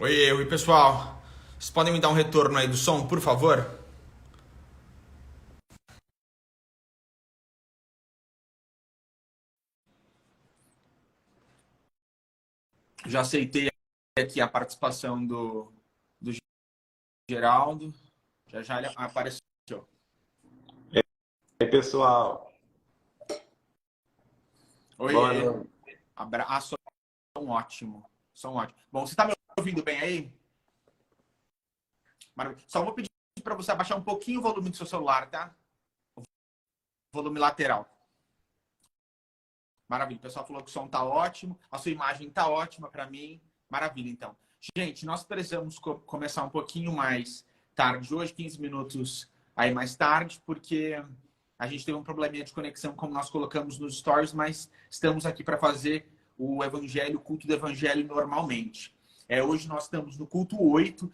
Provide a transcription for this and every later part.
Oi, pessoal. Vocês podem me dar um retorno aí do som, por favor? Já aceitei aqui a participação do Geraldo. Já ele apareceu. E aí, pessoal, boa Oi, noite. abraço. Som ótimo. Som ótimo. Bom, você está me ouvindo bem aí? Maravilha. Só vou pedir para você abaixar um pouquinho o volume do seu celular, tá? O volume lateral. Maravilha. O pessoal falou que o som tá ótimo, a sua imagem tá ótima para mim. Maravilha, então. Gente, nós precisamos começar um pouquinho mais tarde hoje, 15 minutos aí mais tarde, porque a gente teve um probleminha de conexão, como nós colocamos nos stories, mas estamos aqui para fazer o evangelho, o culto do evangelho normalmente. Hoje nós estamos no culto 8.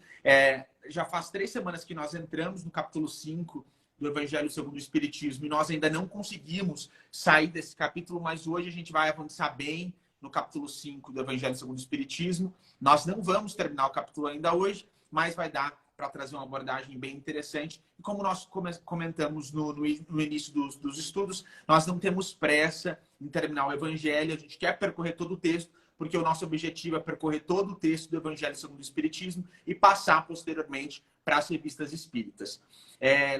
Já faz 3 semanas que nós entramos no capítulo 5 do Evangelho segundo o Espiritismo, e nós ainda não conseguimos sair desse capítulo, mas hoje a gente vai avançar bem no capítulo 5 do Evangelho segundo o Espiritismo. Nós não vamos terminar o capítulo ainda hoje, mas vai dar para trazer uma abordagem bem interessante. E como nós comentamos no início dos estudos, nós não temos pressa em terminar o Evangelho, a gente quer percorrer todo o texto, porque o nosso objetivo é percorrer todo o texto do Evangelho segundo o Espiritismo e passar posteriormente para as revistas espíritas.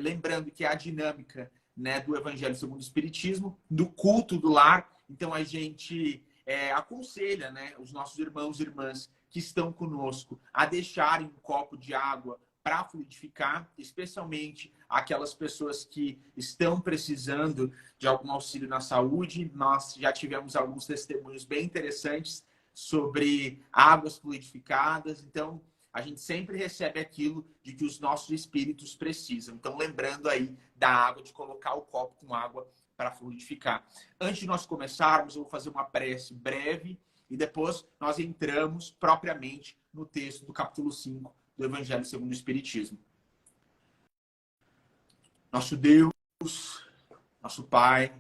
Lembrando que a dinâmica, né, do Evangelho segundo o Espiritismo, do culto do lar, então a gente aconselha, né, os nossos irmãos e irmãs que estão conosco a deixarem um copo de água para fluidificar, especialmente aquelas pessoas que estão precisando de algum auxílio na saúde. Nós já tivemos alguns testemunhos bem interessantes sobre águas fluidificadas, então a gente sempre recebe aquilo de que os nossos espíritos precisam. Então, lembrando aí da água, de colocar o copo com água para fluidificar. Antes de nós começarmos, eu vou fazer uma prece breve e depois nós entramos propriamente no texto do capítulo 5 do Evangelho segundo o Espiritismo. Nosso Deus, nosso Pai,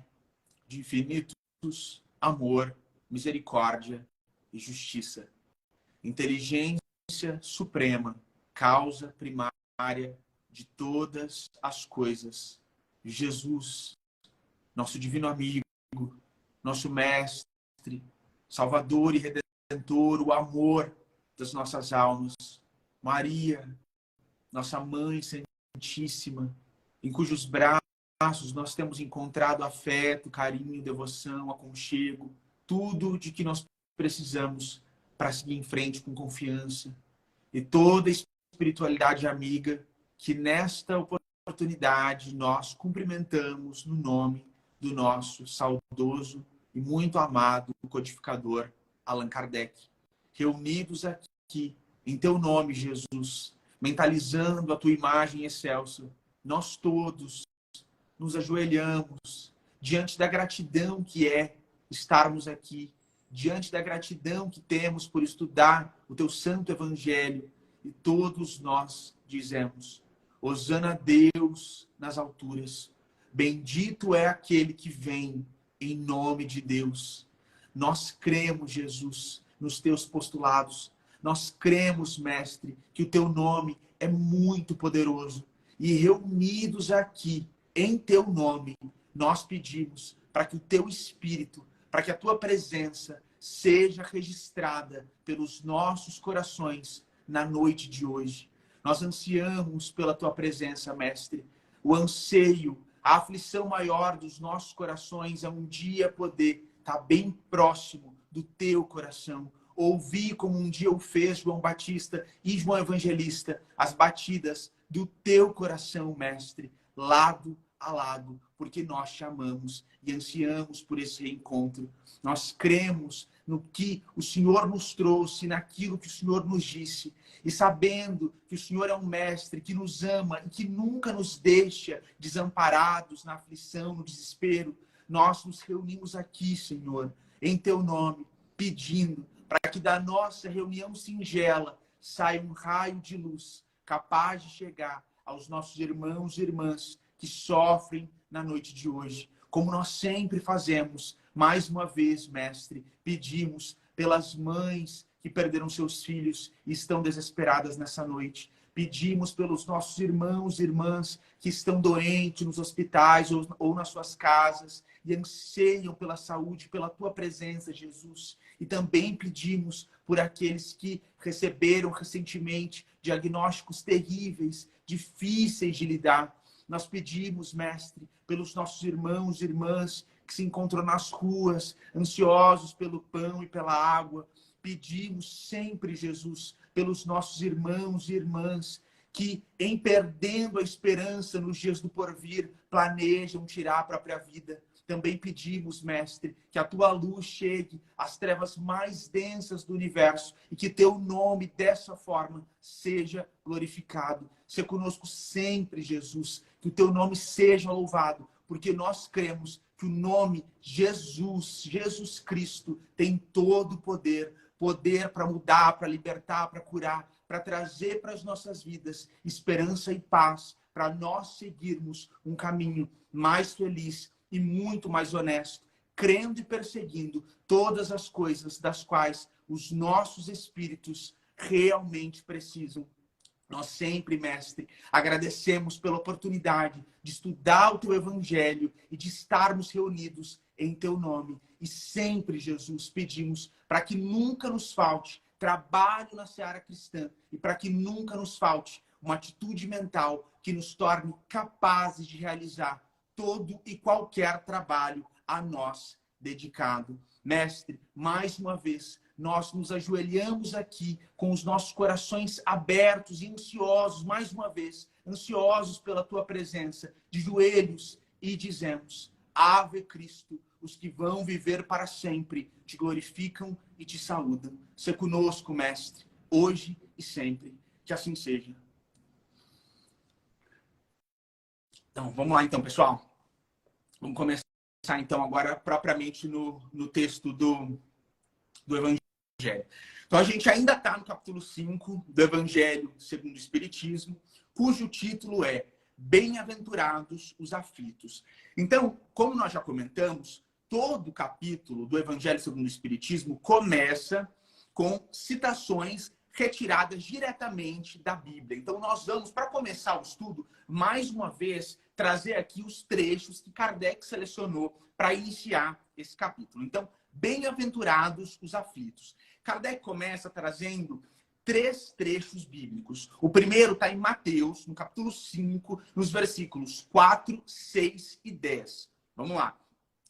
de infinitos amor, misericórdia e justiça, inteligência suprema, causa primária de todas as coisas. Jesus, nosso divino amigo, nosso mestre, salvador e redentor, o amor das nossas almas. Maria, nossa mãe santíssima, em cujos braços nós temos encontrado afeto, carinho, devoção, aconchego, tudo de que nós precisamos para seguir em frente com confiança. E toda a espiritualidade amiga que nesta oportunidade nós cumprimentamos no nome do nosso saudoso e muito amado codificador Allan Kardec. Reunidos aqui em teu nome, Jesus, mentalizando a tua imagem excelsa, nós todos nos ajoelhamos diante da gratidão que é estarmos aqui, diante da gratidão que temos por estudar o teu santo evangelho, e todos nós dizemos: Hosana a Deus nas alturas, bendito é aquele que vem em nome de Deus. Nós cremos, Jesus, nos teus postulados. Nós cremos, Mestre, que o teu nome é muito poderoso. E reunidos aqui, em teu nome, nós pedimos para que o teu Espírito, para que a tua presença seja registrada pelos nossos corações na noite de hoje. Nós ansiamos pela tua presença, Mestre. O anseio, a aflição maior dos nossos corações é um dia poder estar bem próximo do teu coração. Ouvir como um dia o fez João Batista e João Evangelista, as batidas do teu coração, Mestre, lado a lado, porque nós te amamos e ansiamos por esse reencontro. Nós cremos no que o Senhor nos trouxe, naquilo que o Senhor nos disse, e sabendo que o Senhor é um mestre que nos ama e que nunca nos deixa desamparados na aflição, no desespero, nós nos reunimos aqui, Senhor, em teu nome, pedindo para que da nossa reunião singela saia um raio de luz capaz de chegar aos nossos irmãos e irmãs que sofrem na noite de hoje. Como nós sempre fazemos, mais uma vez, Mestre, pedimos pelas mães que perderam seus filhos e estão desesperadas nessa noite. Pedimos pelos nossos irmãos e irmãs que estão doentes nos hospitais ou nas suas casas e anseiam pela saúde, pela tua presença, Jesus. E também pedimos por aqueles que receberam recentemente diagnósticos terríveis, difíceis de lidar. Nós pedimos, Mestre, pelos nossos irmãos e irmãs que se encontram nas ruas, ansiosos pelo pão e pela água. Pedimos sempre, Jesus, pelos nossos irmãos e irmãs que, em perdendo a esperança nos dias do porvir, planejam tirar a própria vida. Também pedimos, Mestre, que a tua luz chegue às trevas mais densas do universo e que teu nome, dessa forma, seja glorificado. Seja conosco sempre, Jesus, que o teu nome seja louvado, porque nós cremos que o nome Jesus, Jesus Cristo, tem todo o poder para mudar, para libertar, para curar, para trazer para as nossas vidas esperança e paz, para nós seguirmos um caminho mais feliz e muito mais honesto, crendo e perseguindo todas as coisas das quais os nossos espíritos realmente precisam. Nós sempre, Mestre, agradecemos pela oportunidade de estudar o Teu Evangelho e de estarmos reunidos em Teu nome. E sempre, Jesus, pedimos para que nunca nos falte trabalho na seara cristã e para que nunca nos falte uma atitude mental que nos torne capazes de realizar todo e qualquer trabalho a nós dedicado. Mestre, mais uma vez, nós nos ajoelhamos aqui com os nossos corações abertos e ansiosos, mais uma vez, ansiosos pela tua presença, de joelhos, e dizemos: Ave Cristo, os que vão viver para sempre te glorificam e te saúdam. Se conosco, Mestre, hoje e sempre. Que assim seja. Então, vamos lá então, pessoal. Vamos começar então agora propriamente no texto do Evangelho. Então, a gente ainda está no capítulo 5 do Evangelho segundo o Espiritismo, cujo título é Bem-aventurados os aflitos. Então, como nós já comentamos, todo o capítulo do Evangelho segundo o Espiritismo começa com citações retiradas diretamente da Bíblia. Então, nós vamos, para começar o estudo, mais uma vez, trazer aqui os trechos que Kardec selecionou para iniciar esse capítulo. Então, bem-aventurados os aflitos. Kardec começa trazendo 3 trechos bíblicos. O primeiro está em Mateus, no capítulo 5, nos versículos 4, 6 e 10. Vamos lá.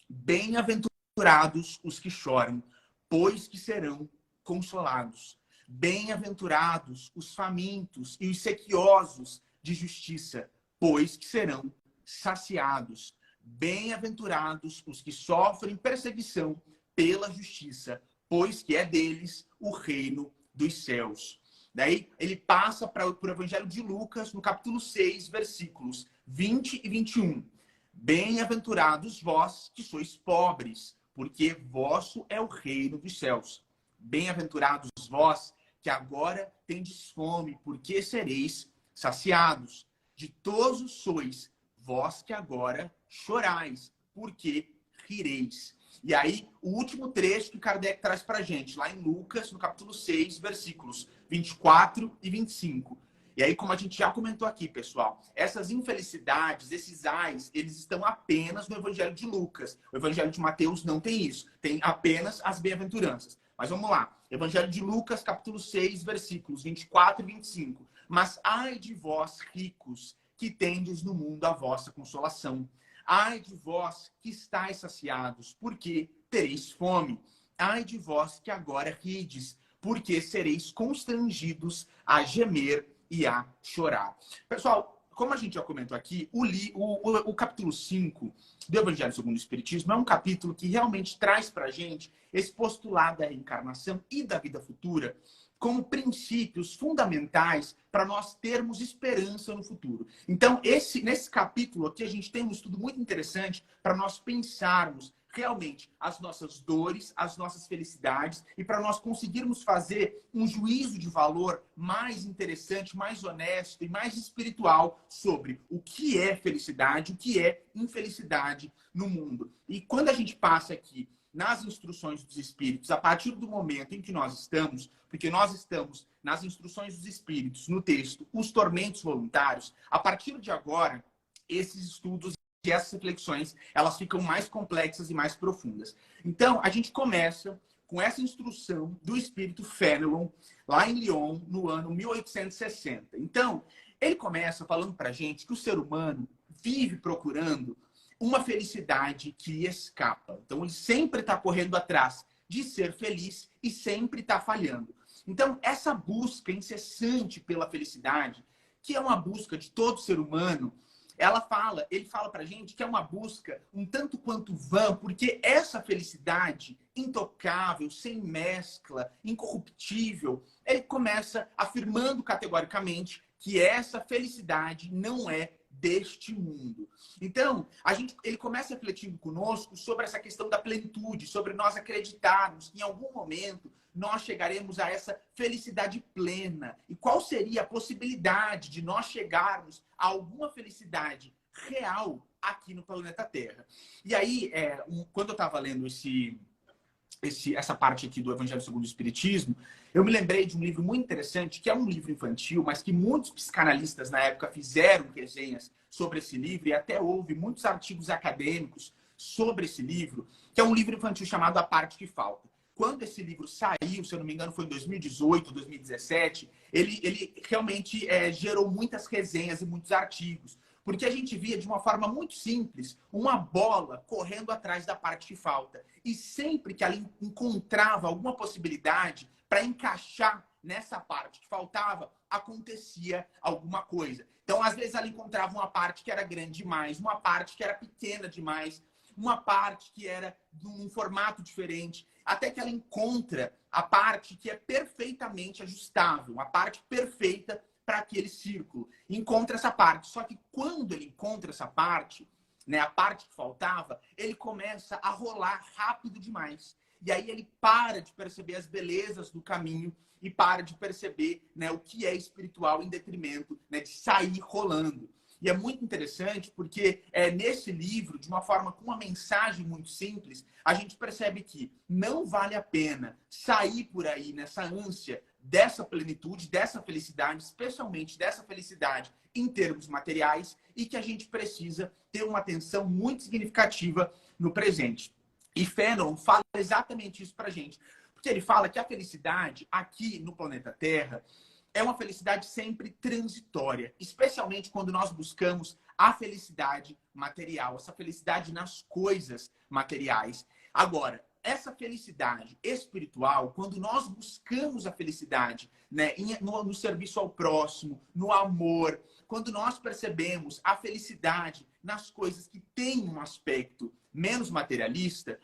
Bem-aventurados os que choram, pois que serão consolados. Bem-aventurados os famintos e os sequiosos de justiça, pois que serão saciados. Bem-aventurados os que sofrem perseguição pela justiça, pois que é deles o reino dos céus. Daí ele passa para o Evangelho de Lucas, no capítulo 6, versículos 20 e 21. Bem-aventurados vós que sois pobres, porque vosso é o reino dos céus. Bem-aventurados vós que agora tendes fome, porque sereis saciados. Ditosos sois vós que agora chorais, porque rireis. E aí, o último trecho que Kardec traz para a gente, lá em Lucas, no capítulo 6, versículos 24 e 25. E aí, como a gente já comentou aqui, pessoal, essas infelicidades, esses ais, eles estão apenas no Evangelho de Lucas. O Evangelho de Mateus não tem isso. Tem apenas as bem-aventuranças. Mas vamos lá. Evangelho de Lucas, capítulo 6, versículos 24 e 25. Mas ai de vós, ricos, que tendes no mundo a vossa consolação. Ai de vós que estáis saciados, porque tereis fome. Ai de vós que agora rides, porque sereis constrangidos a gemer e a chorar. Pessoal, como a gente já comentou aqui, o capítulo 5 do Evangelho segundo o Espiritismo é um capítulo que realmente traz para a gente esse postulado da reencarnação e da vida futura como princípios fundamentais para nós termos esperança no futuro. Então, nesse capítulo aqui, a gente tem um estudo muito interessante para nós pensarmos realmente as nossas dores, as nossas felicidades, e para nós conseguirmos fazer um juízo de valor mais interessante, mais honesto e mais espiritual sobre o que é felicidade, o que é infelicidade no mundo. E quando a gente passa aqui nas instruções dos espíritos, a partir do momento em que nós estamos, porque nós estamos nas instruções dos espíritos, no texto, os tormentos voluntários, a partir de agora, esses estudos e essas reflexões, elas ficam mais complexas e mais profundas. Então, a gente começa com essa instrução do espírito Fénelon, lá em Lyon, no ano 1860. Então, ele começa falando para a gente que o ser humano vive procurando uma felicidade que escapa. Então, ele sempre está correndo atrás de ser feliz e sempre está falhando. Então, essa busca incessante pela felicidade, que é uma busca de todo ser humano, ele fala pra gente que é uma busca um tanto quanto vã, porque essa felicidade intocável, sem mescla, incorruptível, ele começa afirmando categoricamente que essa felicidade não é deste mundo. Então, ele começa refletindo conosco sobre essa questão da plenitude, sobre nós acreditarmos que em algum momento nós chegaremos a essa felicidade plena. E qual seria a possibilidade de nós chegarmos a alguma felicidade real aqui no planeta Terra? E aí, quando eu estava lendo essa parte aqui do Evangelho segundo o Espiritismo, eu me lembrei de um livro muito interessante, que é um livro infantil, mas que muitos psicanalistas na época fizeram resenhas sobre esse livro, e até houve muitos artigos acadêmicos sobre esse livro, que é um livro infantil chamado A Parte que Falta. Quando esse livro saiu, se eu não me engano, foi em 2018, 2017, ele realmente gerou muitas resenhas e muitos artigos, porque a gente via de uma forma muito simples uma bola correndo atrás da parte que falta. E sempre que ela encontrava alguma possibilidade para encaixar nessa parte que faltava, acontecia alguma coisa. Então, às vezes, ela encontrava uma parte que era grande demais, uma parte que era pequena demais, uma parte que era de um formato diferente, até que ela encontra a parte que é perfeitamente ajustável, a parte perfeita para aquele círculo. Encontra essa parte. Só que quando ele encontra essa parte, né, a parte que faltava, ele começa a rolar rápido demais. E aí ele para de perceber as belezas do caminho e para de perceber, né, o que é espiritual em detrimento, né, de sair rolando. E é muito interessante porque nesse livro, de uma forma com uma mensagem muito simples, a gente percebe que não vale a pena sair por aí nessa ânsia dessa plenitude, dessa felicidade, especialmente dessa felicidade em termos materiais, e que a gente precisa ter uma atenção muito significativa no presente. E Fénelon fala exatamente isso pra gente. Porque ele fala que a felicidade aqui no planeta Terra é uma felicidade sempre transitória, especialmente quando nós buscamos a felicidade material, essa felicidade nas coisas materiais. Agora, essa felicidade espiritual, quando nós buscamos a felicidade, né, no serviço ao próximo, no amor, quando nós percebemos a felicidade nas coisas que têm um aspecto menos materialista,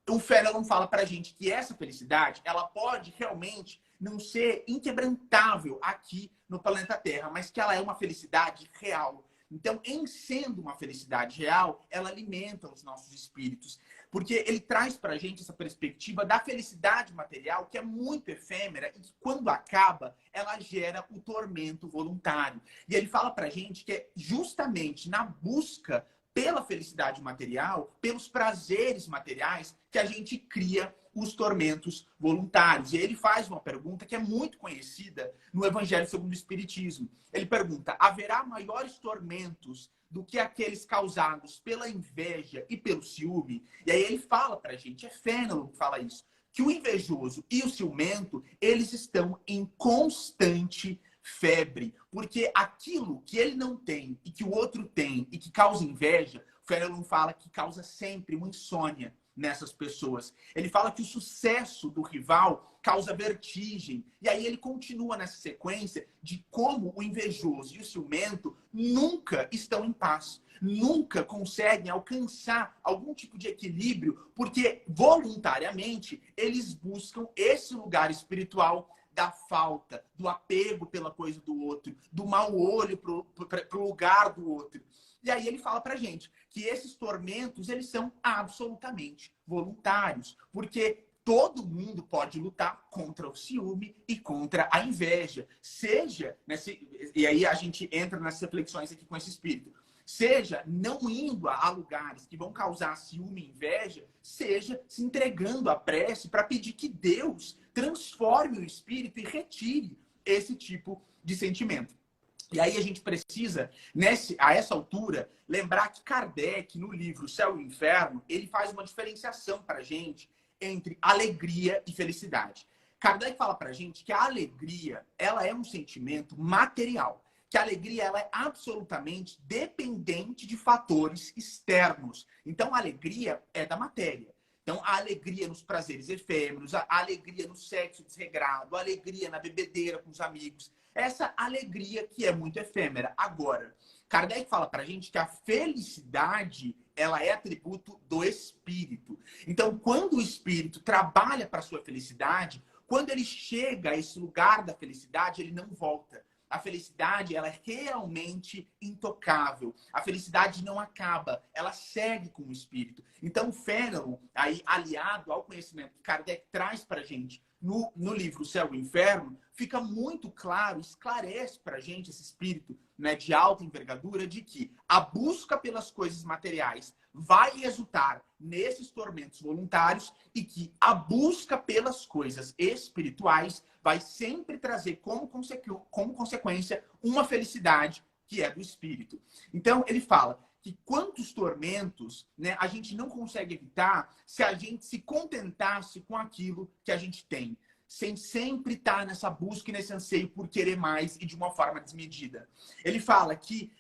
o Fénelon fala pra gente que essa felicidade, ela pode realmente não ser inquebrantável aqui no planeta Terra, mas que ela é uma felicidade real. Então, em sendo uma felicidade real, ela alimenta os nossos espíritos. Porque ele traz pra gente essa perspectiva da felicidade material, que é muito efêmera e que, quando acaba, ela gera o tormento voluntário. E ele fala pra gente que é justamente na busca pela felicidade material, pelos prazeres materiais, que a gente cria os tormentos voluntários. E ele faz uma pergunta que é muito conhecida no Evangelho segundo o Espiritismo. Ele pergunta: haverá maiores tormentos do que aqueles causados pela inveja e pelo ciúme? E aí ele fala pra gente, é Fénelon que fala isso, que o invejoso e o ciumento, eles estão em constante febre, porque aquilo que ele não tem e que o outro tem e que causa inveja, o Fénelon fala que causa sempre uma insônia nessas pessoas. Ele fala que o sucesso do rival causa vertigem. E aí ele continua nessa sequência de como o invejoso e o ciumento nunca estão em paz. Nunca conseguem alcançar algum tipo de equilíbrio, porque voluntariamente eles buscam esse lugar espiritual da falta, do apego pela coisa do outro, do mau olho pro lugar do outro. E aí ele fala pra gente que esses tormentos, eles são absolutamente voluntários, porque todo mundo pode lutar contra o ciúme e contra a inveja. E aí a gente entra nas reflexões aqui com esse espírito. Seja não indo a lugares que vão causar ciúme e inveja, seja esteja se entregando à prece para pedir que Deus transforme o espírito e retire esse tipo de sentimento. E aí a gente precisa, a essa altura, lembrar que Kardec, no livro Céu e Inferno, ele faz uma diferenciação para a gente entre alegria e felicidade. Kardec fala para a gente que a alegria, ela é um sentimento material. Que a alegria, ela é absolutamente dependente de fatores externos. Então, a alegria é da matéria. Então, a alegria nos prazeres efêmeros, a alegria no sexo desregrado, a alegria na bebedeira com os amigos. Essa alegria que é muito efêmera. Agora, Kardec fala pra gente que a felicidade, ela é atributo do espírito. Então, quando o espírito trabalha para sua felicidade, quando ele chega a esse lugar da felicidade, ele não volta. A felicidade, ela é realmente intocável. A felicidade não acaba, ela segue com o espírito. Então, o fenômeno, aí, aliado ao conhecimento que Kardec traz para a gente no livro Céu e Inferno, fica muito claro, esclarece para a gente esse espírito, né, de alta envergadura, de que a busca pelas coisas materiais vai resultar nesses tormentos voluntários e que a busca pelas coisas espirituais vai sempre trazer como consequência uma felicidade que é do espírito. Então, ele fala que quantos tormentos, né, a gente não consegue evitar se a gente se contentasse com aquilo que a gente tem, sem sempre estar nessa busca e nesse anseio por querer mais e de uma forma desmedida. Ele fala que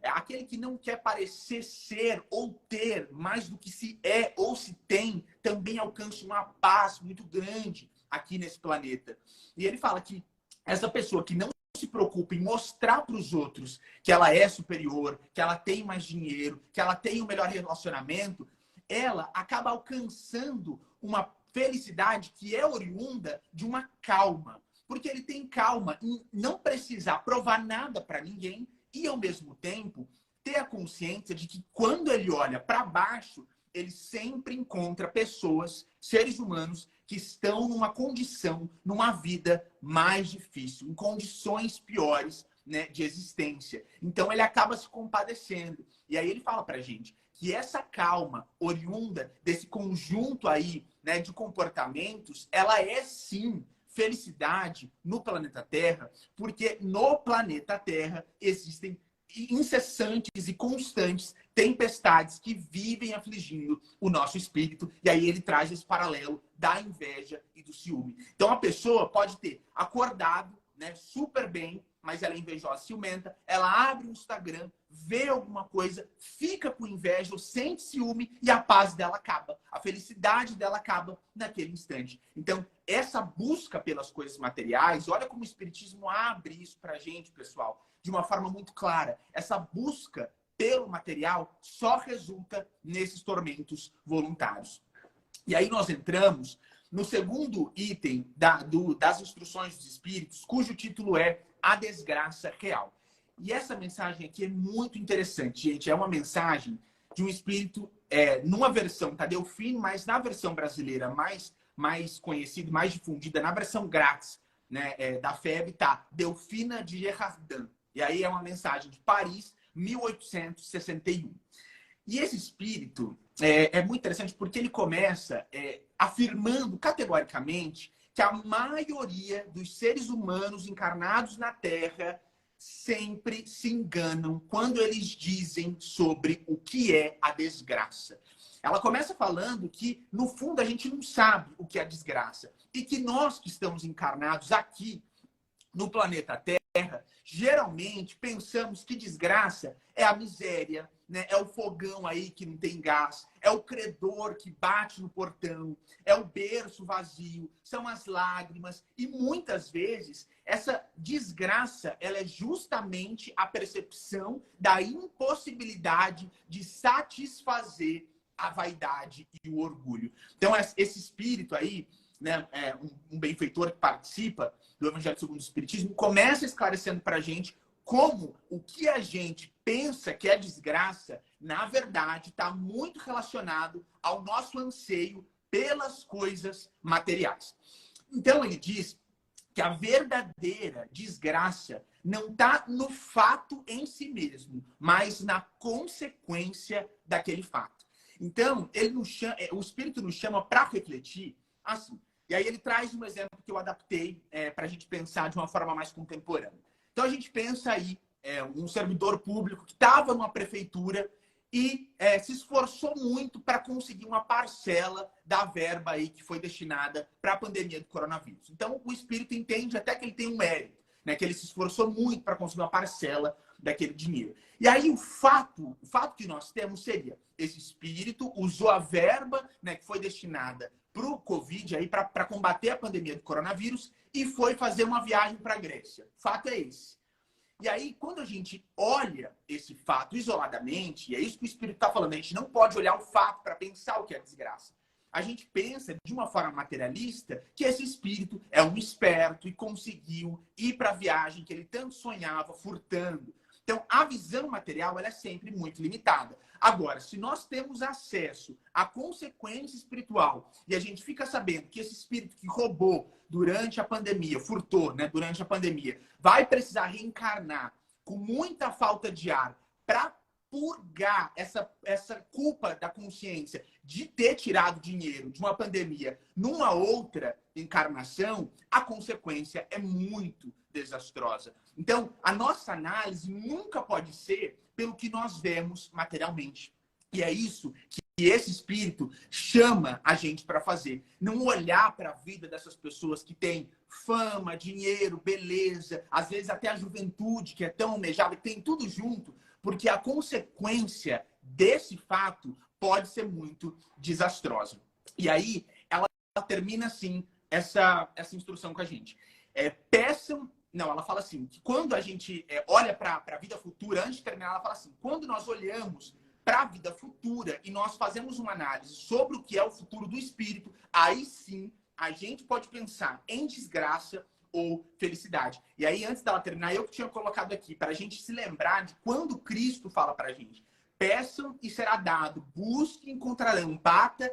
aquele que não quer parecer ser ou ter mais do que se é ou se tem, também alcança uma paz muito grande aqui nesse planeta. E ele fala que essa pessoa que não se preocupa em mostrar para os outros que ela é superior, que ela tem mais dinheiro, que ela tem um melhor relacionamento, ela acaba alcançando uma felicidade que é oriunda de uma calma. Porque ele tem calma em não precisar provar nada para ninguém e, ao mesmo tempo, ter a consciência de que quando ele olha para baixo, ele sempre encontra pessoas, seres humanos, que estão numa condição, numa vida mais difícil, em condições piores, né, de existência. Então ele acaba se compadecendo. E aí ele fala pra gente que essa calma oriunda desse conjunto aí, né, de comportamentos, ela é sim felicidade no planeta Terra, porque no planeta Terra existem incessantes e constantes tempestades que vivem afligindo o nosso espírito. E aí ele traz esse paralelo da inveja e do ciúme. Então a pessoa pode ter acordado, né, super bem, mas ela é invejosa, ciumenta, ela abre o Instagram, vê alguma coisa, fica com inveja, sente ciúme e a paz dela acaba. A felicidade dela acaba naquele instante. Então, essa busca pelas coisas materiais, olha como o Espiritismo abre isso pra gente, pessoal, de uma forma muito clara. Essa busca pelo material só resulta nesses tormentos voluntários. E aí nós entramos no segundo item das instruções dos espíritos, cujo título é A Desgraça Real. E essa mensagem aqui é muito interessante, gente. É uma mensagem de um espírito, numa versão Tadeu Fini, mas na versão brasileira mais conhecida, mais difundida, na versão grátis, né, da FEB, tá Delfina de Gerardin. E aí é uma mensagem de Paris, 1861. E esse espírito é muito interessante porque ele começa afirmando categoricamente que a maioria dos seres humanos encarnados na Terra sempre se enganam quando eles dizem sobre o que é a desgraça. Ela começa falando que, no fundo, a gente não sabe o que é a desgraça. E que nós que estamos encarnados aqui no planeta Terra, geralmente pensamos que desgraça é a miséria, né? É o fogão aí que não tem gás, é o credor que bate no portão, é o berço vazio, são as lágrimas. E muitas vezes essa desgraça ela é justamente a percepção da impossibilidade de satisfazer a vaidade e o orgulho. Então esse espírito aí, né, um benfeitor que participa do Evangelho segundo o Espiritismo, começa esclarecendo para a gente como o que a gente pensa que é desgraça, na verdade, está muito relacionado ao nosso anseio pelas coisas materiais. Então, ele diz que a verdadeira desgraça não está no fato em si mesmo, mas na consequência daquele fato. Então, o Espírito nos chama para refletir assim. E aí ele traz um exemplo que eu adaptei para a gente pensar de uma forma mais contemporânea. Então, a gente pensa aí um servidor público que estava numa prefeitura e se esforçou muito para conseguir uma parcela da verba aí que foi destinada para a pandemia do coronavírus. Então, o Espírito entende até que ele tem um mérito, né, que ele se esforçou muito para conseguir uma parcela daquele dinheiro. E aí o fato que nós temos seria, esse Espírito usou a verba, né, que foi destinada para o Covid, para combater a pandemia do coronavírus, e foi fazer uma viagem para a Grécia. O fato é esse. E aí, quando a gente olha esse fato isoladamente, e é isso que o Espírito está falando, a gente não pode olhar o fato para pensar o que é desgraça. A gente pensa de uma forma materialista que esse espírito é um esperto e conseguiu ir para a viagem que ele tanto sonhava, furtando. Então, a visão material ela é sempre muito limitada. Agora, se nós temos acesso à consequência espiritual e a gente fica sabendo que esse espírito que roubou durante a pandemia, furtou, né, durante a pandemia, vai precisar reencarnar com muita falta de ar para purgar essa culpa da consciência de ter tirado dinheiro de uma pandemia numa outra encarnação, a consequência é muito desastrosa. Então, a nossa análise nunca pode ser pelo que nós vemos materialmente. E é isso que esse espírito chama a gente para fazer. Não olhar para a vida dessas pessoas que têm fama, dinheiro, beleza, às vezes até a juventude, que é tão almejada, que tem tudo junto, porque a consequência desse fato pode ser muito desastrosa. E aí, ela termina assim, essa instrução com a gente. Peçam... Não, ela fala assim, que quando a gente olha para a vida futura, antes de terminar, ela fala assim, quando nós olhamos para a vida futura e nós fazemos uma análise sobre o que é o futuro do espírito, aí sim a gente pode pensar em desgraça ou felicidade. E aí, antes dela terminar, eu que tinha colocado aqui, para a gente se lembrar de quando Cristo fala para a gente. Peçam e será dado, busquem e encontrarão, batam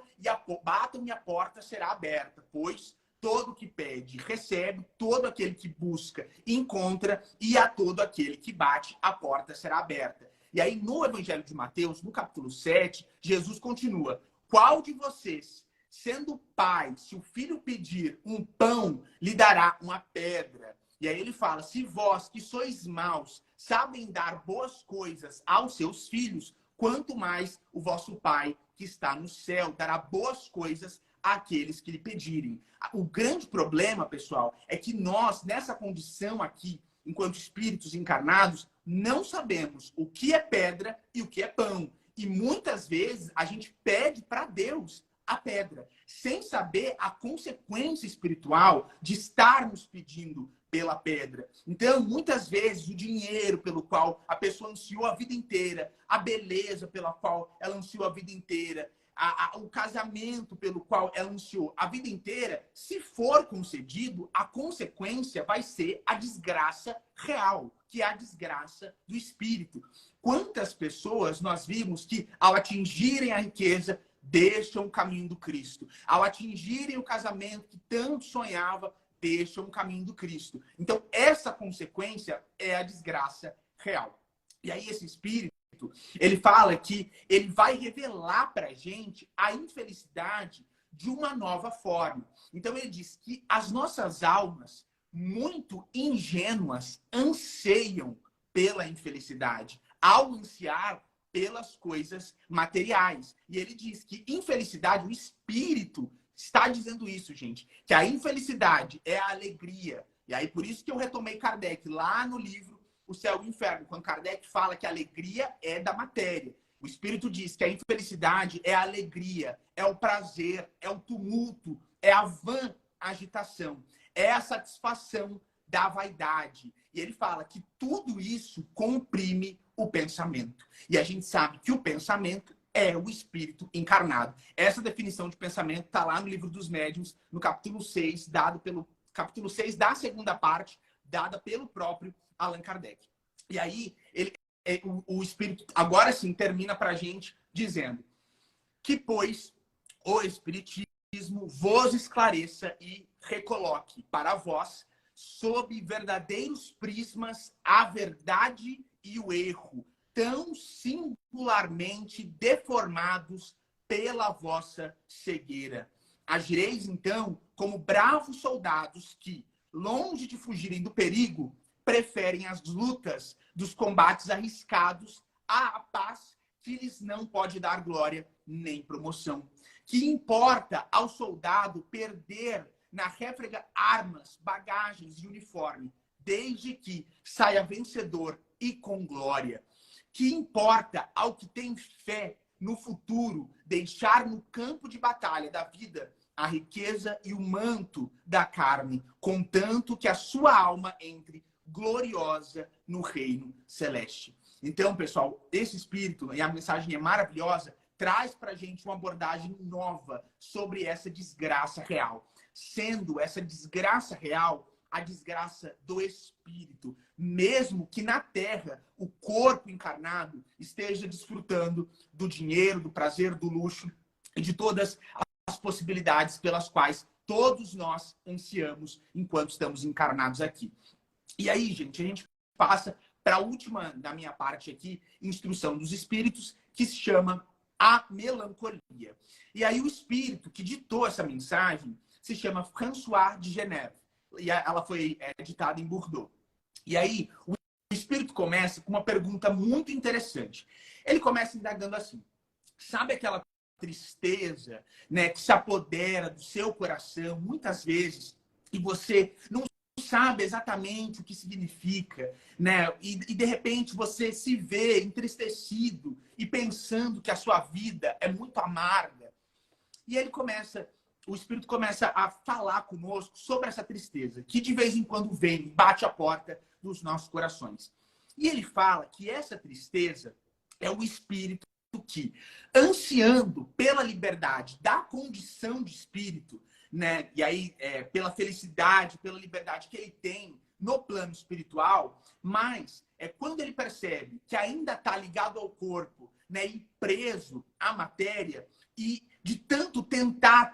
e a porta será aberta, pois todo que pede, recebe, todo aquele que busca, encontra, e a todo aquele que bate, a porta será aberta. E aí, no Evangelho de Mateus, no capítulo 7, Jesus continua. Qual de vocês, sendo pai, se o filho pedir um pão, lhe dará uma pedra? E aí ele fala, se vós, que sois maus, sabem dar boas coisas aos seus filhos, quanto mais o vosso Pai, que está no céu, dará boas coisas àqueles que lhe pedirem. O grande problema, pessoal, é que nós, nessa condição aqui, enquanto espíritos encarnados, não sabemos o que é pedra e o que é pão. E muitas vezes a gente pede para Deus a pedra, sem saber a consequência espiritual de estarmos pedindo pela pedra. Então, muitas vezes, o dinheiro pelo qual a pessoa ansiou a vida inteira, a beleza pela qual ela ansiou a vida inteira, o casamento pelo qual ela ansiou a vida inteira, se for concedido, a consequência vai ser a desgraça real, que é a desgraça do espírito. Quantas pessoas nós vimos que, ao atingirem a riqueza, deixam o caminho do Cristo. Ao atingirem o casamento que tanto sonhava, deixam o caminho do Cristo. Então, essa consequência é a desgraça real. E aí, esse espírito, ele fala que ele vai revelar para a gente a infelicidade de uma nova forma. Então, ele diz que as nossas almas, muito ingênuas, anseiam pela infelicidade, ao ansiar pelas coisas materiais. E ele diz que infelicidade, o espírito está dizendo isso, gente, que a infelicidade é a alegria. E aí, por isso que eu retomei Kardec lá no livro O Céu e o Inferno, quando Kardec fala que a alegria é da matéria. O espírito diz que a infelicidade é a alegria, é o prazer, é o tumulto, é a vã agitação, é a satisfação da vaidade. E ele fala que tudo isso comprime o pensamento. E a gente sabe que o pensamento é o espírito encarnado. Essa definição de pensamento está lá no Livro dos Médiuns, no capítulo 6, dado pelo capítulo 6 da segunda parte, dada pelo próprio Allan Kardec. E aí, o espírito, agora sim, termina para a gente dizendo que, pois, o espiritismo vos esclareça e recoloque para vós, sob verdadeiros prismas, a verdade e o erro, tão singularmente deformados pela vossa cegueira. Agireis, então, como bravos soldados que, longe de fugirem do perigo, preferem as lutas dos combates arriscados à paz que lhes não pode dar glória nem promoção. Que importa ao soldado perder na réfrega armas, bagagens e uniforme, desde que saia vencedor e com glória. Que importa ao que tem fé no futuro deixar no campo de batalha da vida a riqueza e o manto da carne, contanto que a sua alma entre gloriosa no reino celeste. Então, pessoal, esse espírito, e a mensagem é maravilhosa, traz para a gente uma abordagem nova sobre essa desgraça real. Sendo essa desgraça real a desgraça do espírito, mesmo que na terra o corpo encarnado esteja desfrutando do dinheiro, do prazer, do luxo e de todas as possibilidades pelas quais todos nós ansiamos enquanto estamos encarnados aqui. E aí, gente, a gente passa para a última da minha parte aqui, instrução dos espíritos, que se chama a melancolia. E aí o espírito que ditou essa mensagem se chama François de Geneve. E ela foi editada em Bordeaux. E aí o espírito começa com uma pergunta muito interessante. Ele começa indagando assim: sabe aquela tristeza, né, que se apodera do seu coração muitas vezes e você não sabe exatamente o que significa, né? E de repente você se vê entristecido e pensando que a sua vida é muito amarga. E o espírito começa a falar conosco sobre essa tristeza, que de vez em quando vem, bate a porta dos nossos corações. E ele fala que essa tristeza é o espírito que, ansiando pela liberdade da condição de espírito, né? E aí, pela felicidade, pela liberdade que ele tem no plano espiritual, mas quando ele percebe que ainda está ligado ao corpo, né, e preso à matéria, e de tanto tentar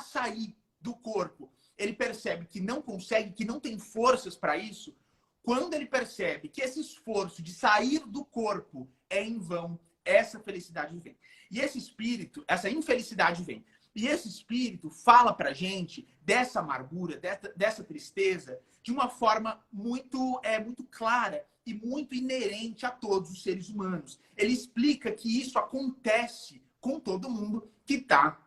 sair do corpo, ele percebe que não consegue, que não tem forças para isso. Quando ele percebe que esse esforço de sair do corpo é em vão, essa felicidade vem. E esse espírito, essa infelicidade vem. E esse espírito fala pra gente dessa amargura, dessa tristeza, de uma forma muito clara e muito inerente a todos os seres humanos. Ele explica que isso acontece com todo mundo que está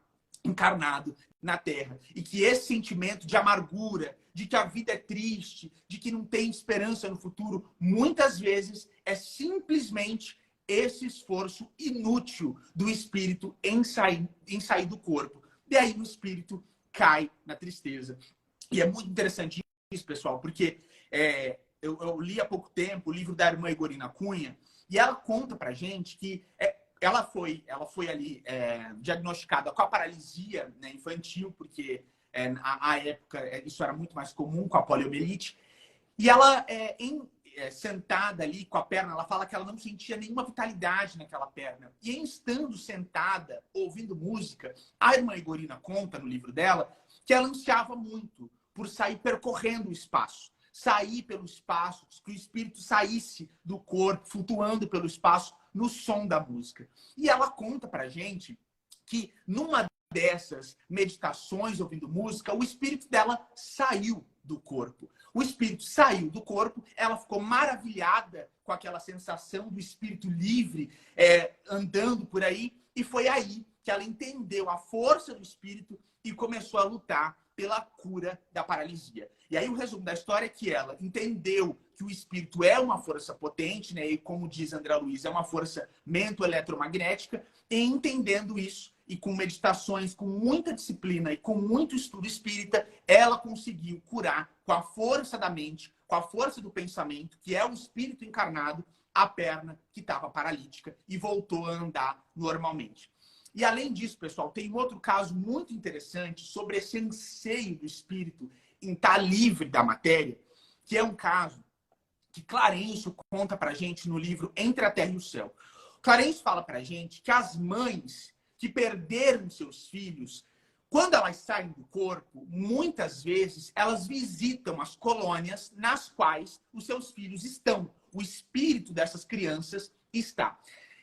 encarnado na Terra. E que esse sentimento de amargura, de que a vida é triste, de que não tem esperança no futuro, muitas vezes é simplesmente esse esforço inútil do espírito em sair do corpo. E aí o espírito cai na tristeza. E é muito interessante isso, pessoal, porque eu li há pouco tempo o livro da irmã Igorina Cunha, e ela conta pra gente que ela foi ali diagnosticada com a paralisia, né, infantil, porque à época isso era muito mais comum, com a poliomielite. E ela, sentada ali com a perna, ela fala que ela não sentia nenhuma vitalidade naquela perna. E em estando sentada, ouvindo música, a irmã Igorina conta no livro dela que ela ansiava muito por sair percorrendo o espaço. Sair pelo espaço, que o espírito saísse do corpo, flutuando pelo espaço, no som da música. E ela conta pra gente que numa dessas meditações ouvindo música, o espírito dela saiu do corpo. O espírito saiu do corpo, ela ficou maravilhada com aquela sensação do espírito livre andando por aí, e foi aí que ela entendeu a força do espírito e começou a lutar pela cura da paralisia. E aí o resumo da história é que ela entendeu que o espírito é uma força potente, né? E como diz André Luiz, é uma força mento-eletromagnética, e entendendo isso, e com meditações, com muita disciplina e com muito estudo espírita, ela conseguiu curar com a força da mente, com a força do pensamento, que é o espírito encarnado, a perna que estava paralítica e voltou a andar normalmente. E além disso, pessoal, tem outro caso muito interessante sobre esse anseio do espírito em estar livre da matéria, que é um caso que Clarencio conta pra gente no livro Entre a Terra e o Céu. Clarencio fala pra gente que as mães que perderam seus filhos, quando elas saem do corpo, muitas vezes elas visitam as colônias nas quais os seus filhos estão. O espírito dessas crianças está.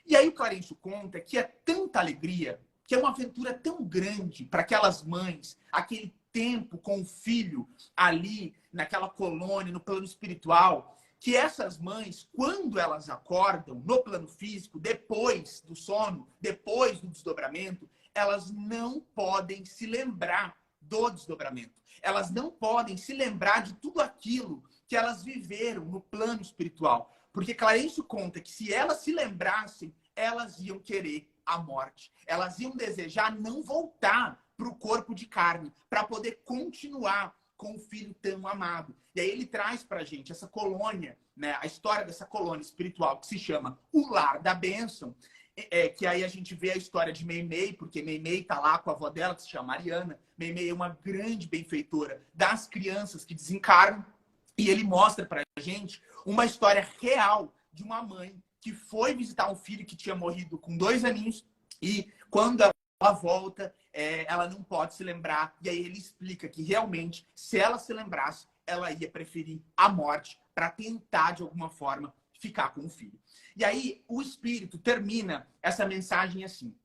E aí o Clarencio conta que é tanta alegria que é uma aventura tão grande para aquelas mães, aquele tempo com o filho ali, naquela colônia, no plano espiritual, que essas mães, quando elas acordam no plano físico, depois do sono, depois do desdobramento, elas não podem se lembrar do desdobramento. Elas não podem se lembrar de tudo aquilo que elas viveram no plano espiritual. Porque Clarencio conta que se elas se lembrassem, elas iam querer a morte. Elas iam desejar não voltar para o corpo de carne, para poder continuar com o filho tão amado. E aí ele traz para a gente essa colônia, né, a história dessa colônia espiritual que se chama O Lar da Bênção, que aí a gente vê a história de Meimei, porque Meimei está lá com a avó dela, que se chama Mariana. Meimei é uma grande benfeitora das crianças que desencarnam, e ele mostra para a gente uma história real de uma mãe que foi visitar um filho que tinha morrido com 2 aninhos, e quando ela volta, ela não pode se lembrar, e aí ele explica que realmente, se ela se lembrasse, ela ia preferir a morte para tentar, de alguma forma, ficar com o filho. E aí o Espírito termina essa mensagem assim: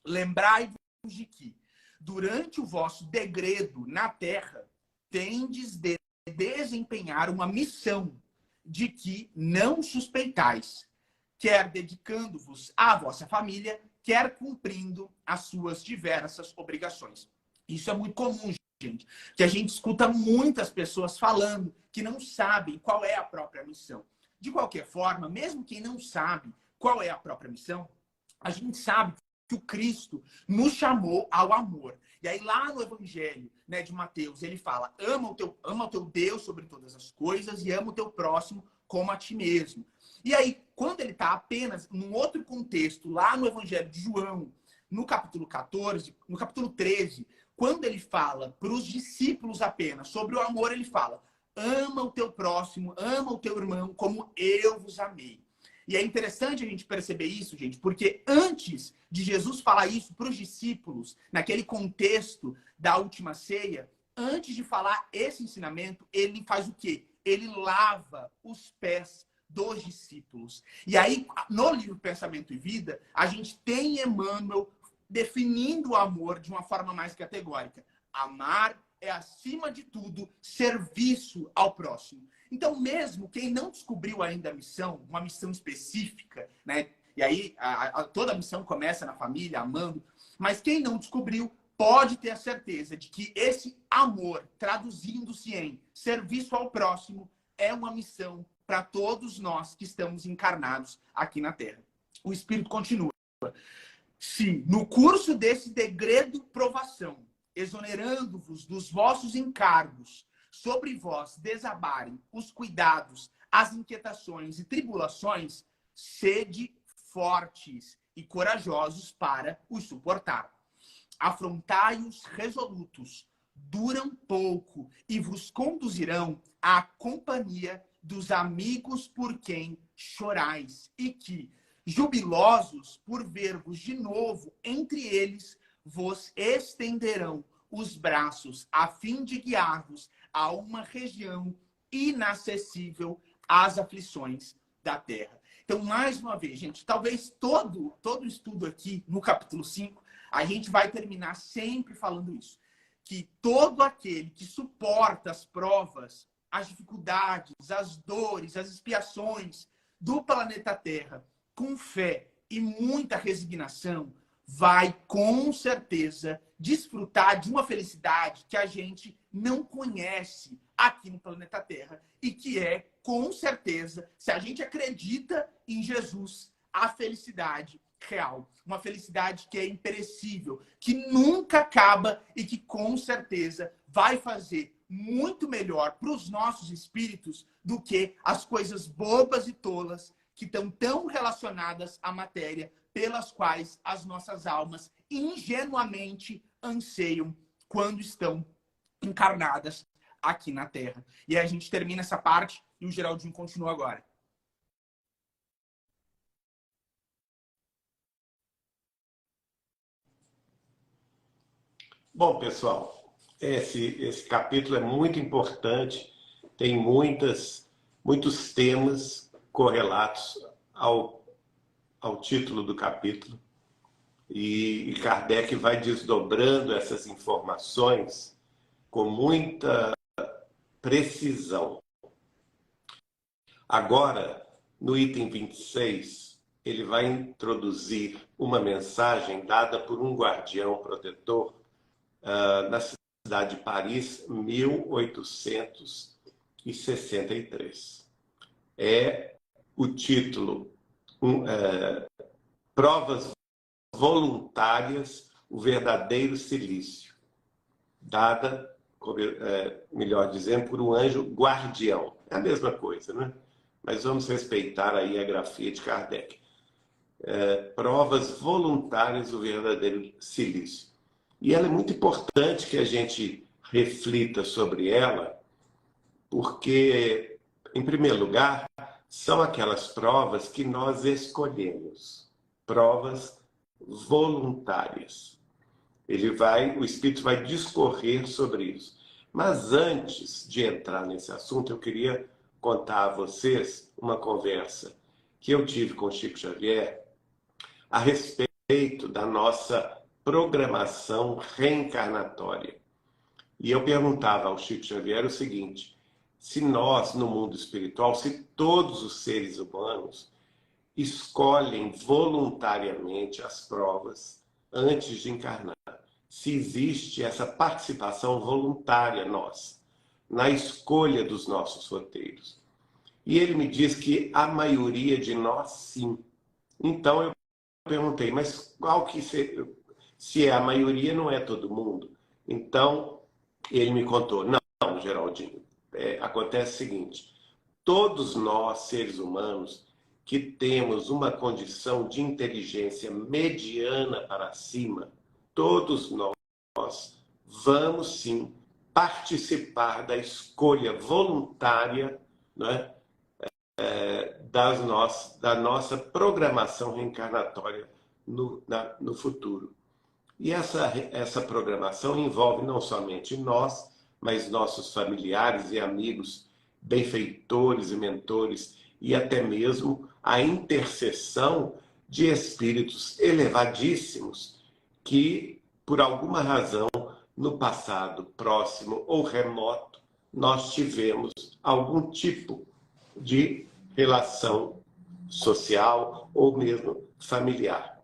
lembrai-vos de que, durante o vosso degredo na terra, tendes de desempenhar uma missão de que não suspeitais, quer dedicando-vos à vossa família, quer cumprindo as suas diversas obrigações. Isso é muito comum, gente, que a gente escuta muitas pessoas falando que não sabem qual é a própria missão. De qualquer forma, mesmo quem não sabe qual é a própria missão, a gente sabe que o Cristo nos chamou ao amor. E aí lá no Evangelho, né, de Mateus, ele fala: ama o teu Deus sobre todas as coisas e ama o teu próximo como a ti mesmo. E aí, quando ele está apenas num outro contexto, lá no Evangelho de João, no capítulo 14, no capítulo 13, quando ele fala para os discípulos apenas sobre o amor, ele fala: ama o teu próximo, ama o teu irmão como eu vos amei. E é interessante a gente perceber isso, gente, porque antes de Jesus falar isso para os discípulos, naquele contexto da última ceia, antes de falar esse ensinamento, ele faz o quê? Ele lava os pés dos discípulos. E aí, no livro Pensamento e Vida, a gente tem Emmanuel definindo o amor de uma forma mais categórica. Amar é, acima de tudo, serviço ao próximo. Então, mesmo quem não descobriu ainda a missão, uma missão específica, né? E aí toda a missão começa na família, amando, mas quem não descobriu pode ter a certeza de que esse amor, traduzindo-se em serviço ao próximo, é uma missão para todos nós que estamos encarnados aqui na Terra. O Espírito continua. Se no curso desse degredo provação, exonerando-vos dos vossos encargos, sobre vós desabarem os cuidados, as inquietações e tribulações, sede fortes e corajosos para os suportar. Afrontai-os resolutos, duram pouco e vos conduzirão à companhia dos amigos por quem chorais, e que, jubilosos por ver-vos de novo entre eles, vos estenderão os braços a fim de guiar-vos a uma região inacessível às aflições da terra. Então, mais uma vez, gente, talvez todo o estudo aqui no capítulo 5, a gente vai terminar sempre falando isso, que todo aquele que suporta as provas, as dificuldades, as dores, as expiações do planeta Terra com fé e muita resignação, vai com certeza desfrutar de uma felicidade que a gente não conhece aqui no planeta Terra e que é, com certeza, se a gente acredita em Jesus, a felicidade real. Uma felicidade que é imperecível, que nunca acaba e que, com certeza, vai fazer muito melhor para os nossos espíritos do que as coisas bobas e tolas que estão tão relacionadas à matéria, pelas quais as nossas almas ingenuamente anseiam quando estão encarnadas aqui na Terra. E aí a gente termina essa parte e o Geraldinho continua agora. Bom, pessoal, esse capítulo é muito importante, tem muitos temas correlatos ao título do capítulo. E Kardec vai desdobrando essas informações com muita precisão. Agora, no item 26, ele vai introduzir uma mensagem dada por um guardião protetor na cidade de Paris, 1863. É o título Provas Voluntárias, o Verdadeiro Silício, dada, melhor dizendo, por um anjo guardião. É a mesma coisa, né? Mas vamos respeitar aí a grafia de Kardec. Provas voluntárias do verdadeiro silício. E ela é muito importante que a gente reflita sobre ela, porque, em primeiro lugar, são aquelas provas que nós escolhemos, provas voluntárias. O Espírito vai discorrer sobre isso. Mas antes de entrar nesse assunto, eu queria contar a vocês uma conversa que eu tive com Chico Xavier a respeito da nossa programação reencarnatória. E eu perguntava ao Chico Xavier o seguinte: se nós, no mundo espiritual, se todos os seres humanos escolhem voluntariamente as provas antes de encarnar, se existe essa participação voluntária nossa na escolha dos nossos roteiros. E ele me diz que a maioria de nós, sim. Então eu perguntei, mas qual que se é a maioria, não é todo mundo? Então ele me contou, não, Geraldinho, acontece o seguinte: todos nós, seres humanos, que temos uma condição de inteligência mediana para cima, todos nós vamos sim participar da escolha voluntária, né, da nossa programação reencarnatória no futuro. E essa programação envolve não somente nós, mas nossos familiares e amigos, benfeitores e mentores, e até mesmo a intercessão de espíritos elevadíssimos que, por alguma razão, no passado próximo ou remoto, nós tivemos algum tipo de relação social ou mesmo familiar.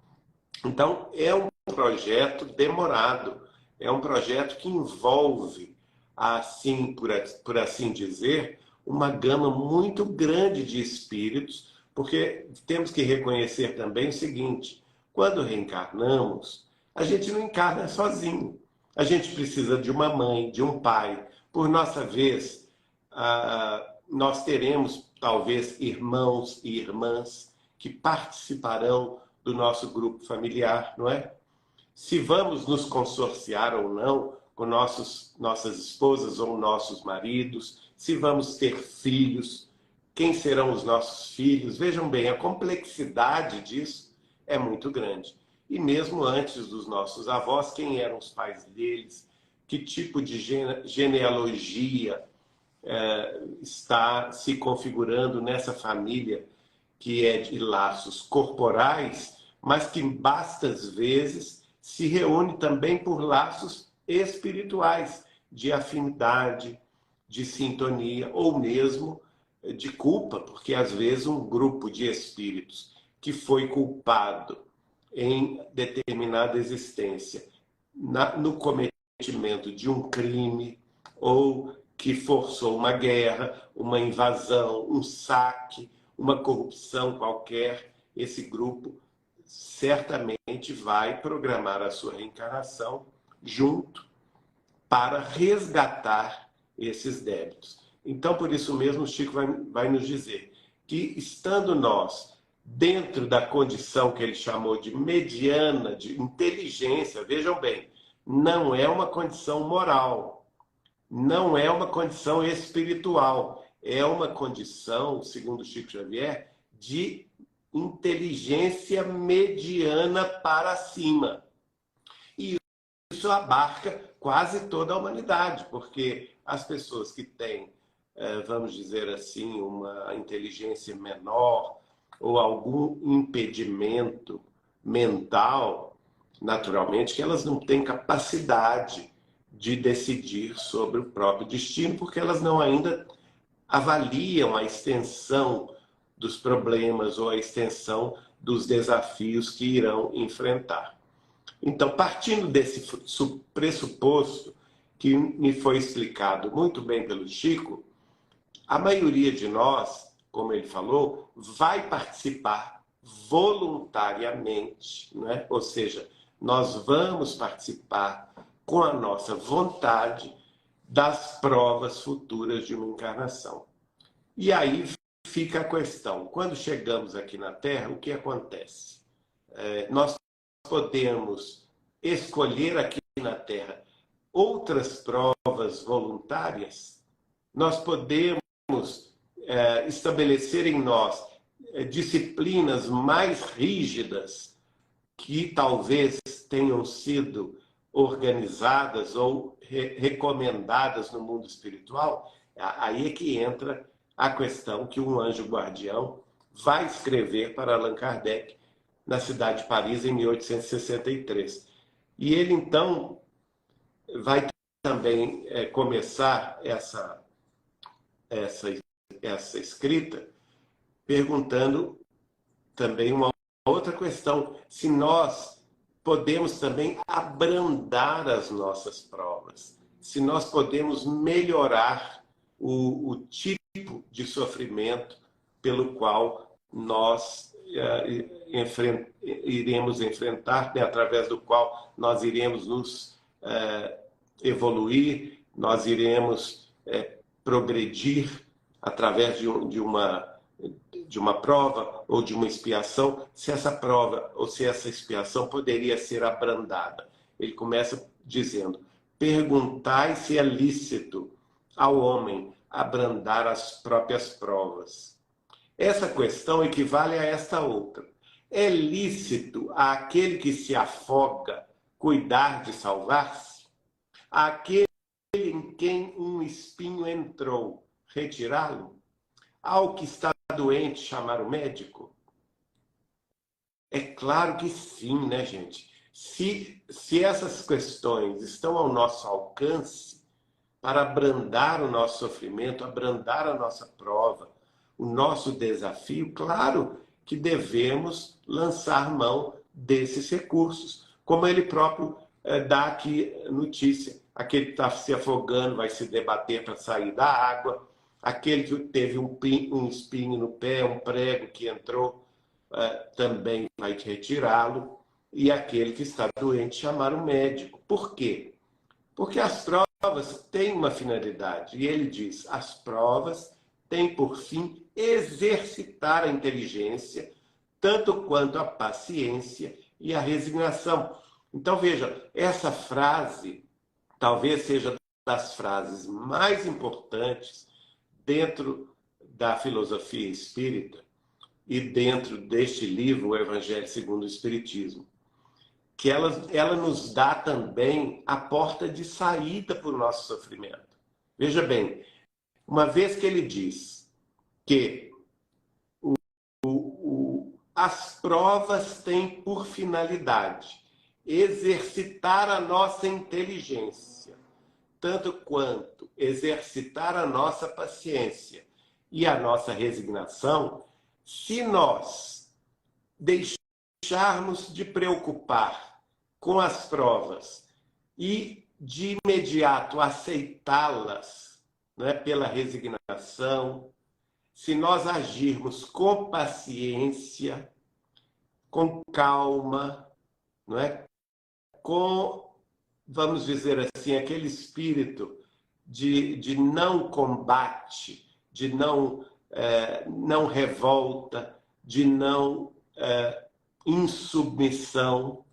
Então, é um projeto demorado, é um projeto que envolve, assim, por assim dizer, uma gama muito grande de espíritos, porque temos que reconhecer também o seguinte: quando reencarnamos, a gente não encarna sozinho. A gente precisa de uma mãe, de um pai. Por nossa vez, nós teremos, talvez, irmãos e irmãs que participarão do nosso grupo familiar, não é? Se vamos nos consorciar ou não com nossas esposas ou nossos maridos, se vamos ter filhos, quem serão os nossos filhos? Vejam bem, a complexidade disso é muito grande. E mesmo antes dos nossos avós, quem eram os pais deles? Que tipo de genealogia está se configurando nessa família que é de laços corporais, mas que bastas vezes se reúne também por laços espirituais, de afinidade, de sintonia, ou mesmo de culpa, porque às vezes um grupo de espíritos que foi culpado em determinada existência no cometimento de um crime, ou que forçou uma guerra, uma invasão, um saque, uma corrupção qualquer, esse grupo certamente vai programar a sua reencarnação junto para resgatar esses débitos. Então, por isso mesmo, o Chico vai nos dizer que, estando nós dentro da condição que ele chamou de mediana, de inteligência, vejam bem, não é uma condição moral, não é uma condição espiritual, é uma condição, segundo Chico Xavier, de inteligência mediana para cima. E isso abarca quase toda a humanidade, porque as pessoas que têm, vamos dizer assim, uma inteligência menor ou algum impedimento mental, naturalmente, que elas não têm capacidade de decidir sobre o próprio destino, porque elas não ainda avaliam a extensão dos problemas ou a extensão dos desafios que irão enfrentar. Então, partindo desse pressuposto que me foi explicado muito bem pelo Chico, a maioria de nós, como ele falou, vai participar voluntariamente, né? Ou seja, nós vamos participar com a nossa vontade das provas futuras de uma encarnação. E aí fica a questão, quando chegamos aqui na Terra, o que acontece? Nós podemos escolher aqui na Terra outras provas voluntárias, nós podemos estabelecer em nós disciplinas mais rígidas que talvez tenham sido organizadas ou recomendadas no mundo espiritual. Aí é que entra a questão que um anjo guardião vai escrever para Allan Kardec na cidade de Paris em 1863. E ele, então, vai também começar essa escrita perguntando também uma outra questão, se nós podemos também abrandar as nossas provas, se nós podemos melhorar o tipo de sofrimento pelo qual nós iremos enfrentar, né, através do qual nós iremos nos evoluir, nós iremos progredir através de uma prova ou de uma expiação, se essa prova ou se essa expiação poderia ser abrandada. Ele começa dizendo: perguntai se é lícito ao homem abrandar as próprias provas. Essa questão equivale a esta outra. É lícito àquele que se afoga cuidar de salvar-se? Àquele em quem um espinho entrou, retirá-lo? Ao que está doente, chamar o médico? É claro que sim, né, gente? Se essas questões estão ao nosso alcance para abrandar o nosso sofrimento, abrandar a nossa prova, o nosso desafio, claro que devemos lançar mão desses recursos, como ele próprio dá aqui notícia. Aquele que está se afogando vai se debater para sair da água, aquele que teve um espinho no pé, um prego que entrou, também vai retirá-lo, e aquele que está doente chamar o médico. Por quê? Porque as provas têm uma finalidade, e ele diz: as provas têm por fim exercitar a inteligência, tanto quanto a paciência e a resignação. Então, veja, essa frase talvez seja das frases mais importantes dentro da filosofia espírita e dentro deste livro, o Evangelho segundo o Espiritismo, que ela nos dá também a porta de saída para o nosso sofrimento. Veja bem, uma vez que ele diz que as provas têm por finalidade exercitar a nossa inteligência, tanto quanto exercitar a nossa paciência e a nossa resignação, se nós deixarmos de preocupar com as provas e de imediato aceitá-las, né, pela resignação, se nós agirmos com paciência, com calma, não é? Com, vamos dizer assim, aquele espírito de não combate, de não revolta, de não insubmissão,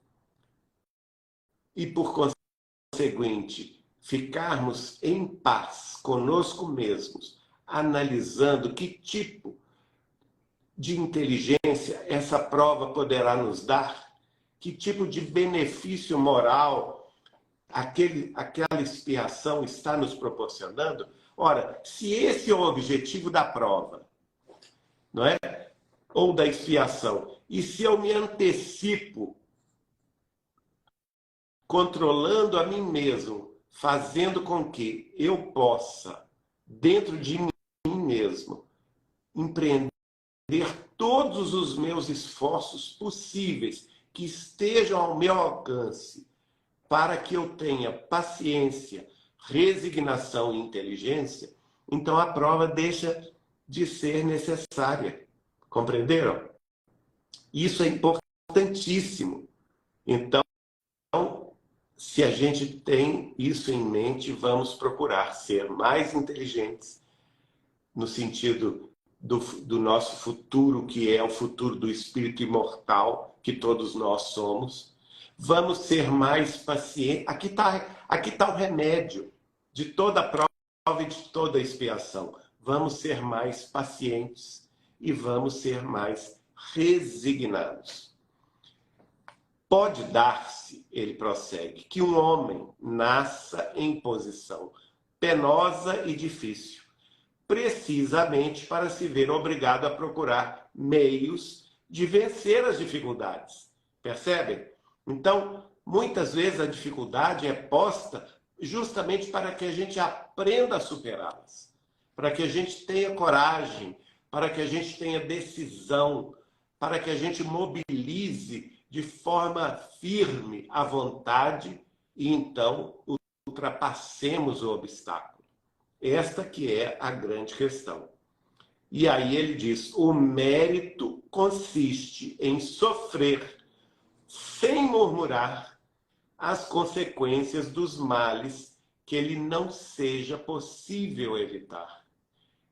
e por conseguinte, ficarmos em paz conosco mesmos, analisando que tipo de inteligência essa prova poderá nos dar, que tipo de benefício moral aquela expiação está nos proporcionando. Ora, se esse é o objetivo da prova, não é? Ou da expiação, e se eu me antecipo controlando a mim mesmo, fazendo com que eu possa, dentro de mim mesmo, empreender todos os meus esforços possíveis que estejam ao meu alcance para que eu tenha paciência, resignação e inteligência, então a prova deixa de ser necessária. Compreenderam? Isso é importantíssimo. Então, se a gente tem isso em mente, vamos procurar ser mais inteligentes no sentido do nosso futuro, que é o futuro do espírito imortal, que todos nós somos. Vamos ser mais pacientes. Aqui tá o remédio de toda a prova e de toda a expiação. Vamos ser mais pacientes e vamos ser mais resignados. Pode dar-se, ele prossegue, que um homem nasça em posição penosa e difícil, precisamente para se ver obrigado a procurar meios de vencer as dificuldades. Percebem? Então, muitas vezes a dificuldade é posta justamente para que a gente aprenda a superá-las, para que a gente tenha coragem, para que a gente tenha decisão, para que a gente mobilize de forma firme a vontade e então ultrapassemos o obstáculo. Esta que é a grande questão. E aí ele diz, o mérito consiste em sofrer, sem murmurar, as consequências dos males que lhe não seja possível evitar,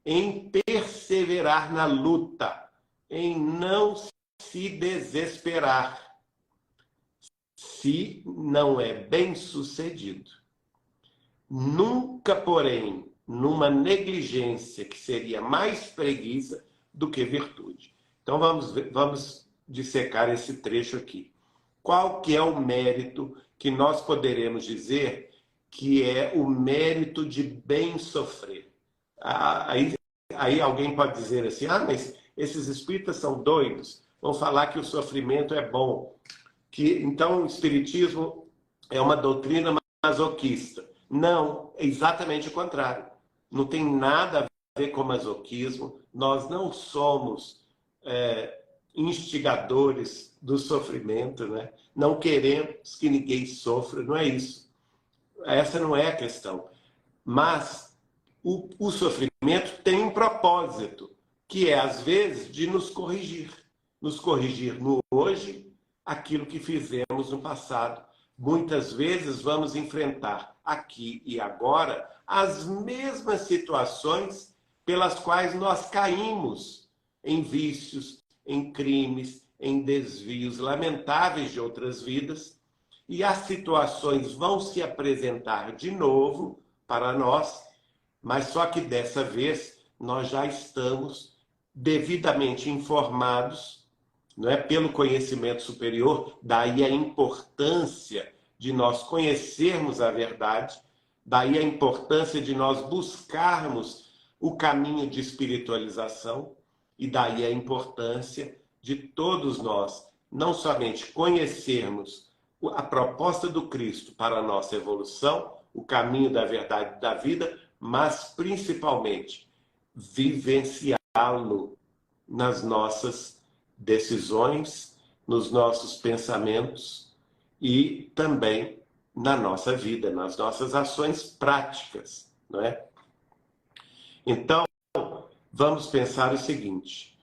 em perseverar na luta, em não se desesperar, se não é bem-sucedido. Nunca, porém, numa negligência que seria mais preguiça do que virtude. Então vamos dissecar esse trecho aqui. Qual que é o mérito que nós poderemos dizer que é o mérito de bem sofrer? Aí alguém pode dizer assim, mas esses espíritas são doidos, vão falar que o sofrimento é bom, que então o espiritismo é uma doutrina masoquista. Não, é exatamente o contrário. Não tem nada a ver com masoquismo. Nós não somos instigadores do sofrimento, né? Não queremos que ninguém sofra, não é isso. Essa não é a questão. Mas o sofrimento tem um propósito, que é, às vezes, de nos corrigir. Nos corrigir no hoje aquilo que fizemos no passado. Muitas vezes vamos enfrentar aqui e agora as mesmas situações pelas quais nós caímos em vícios, em crimes, em desvios lamentáveis de outras vidas, e as situações vão se apresentar de novo para nós, mas só que dessa vez nós já estamos devidamente informados, não é, pelo conhecimento superior, daí a importância de nós conhecermos a verdade, daí a importância de nós buscarmos o caminho de espiritualização, e daí a importância de todos nós não somente conhecermos a proposta do Cristo para a nossa evolução, o caminho da verdade da vida, mas principalmente vivenciá-lo nas nossas decisões, nos nossos pensamentos e também na nossa vida, nas nossas ações práticas, não é? Então, vamos pensar o seguinte: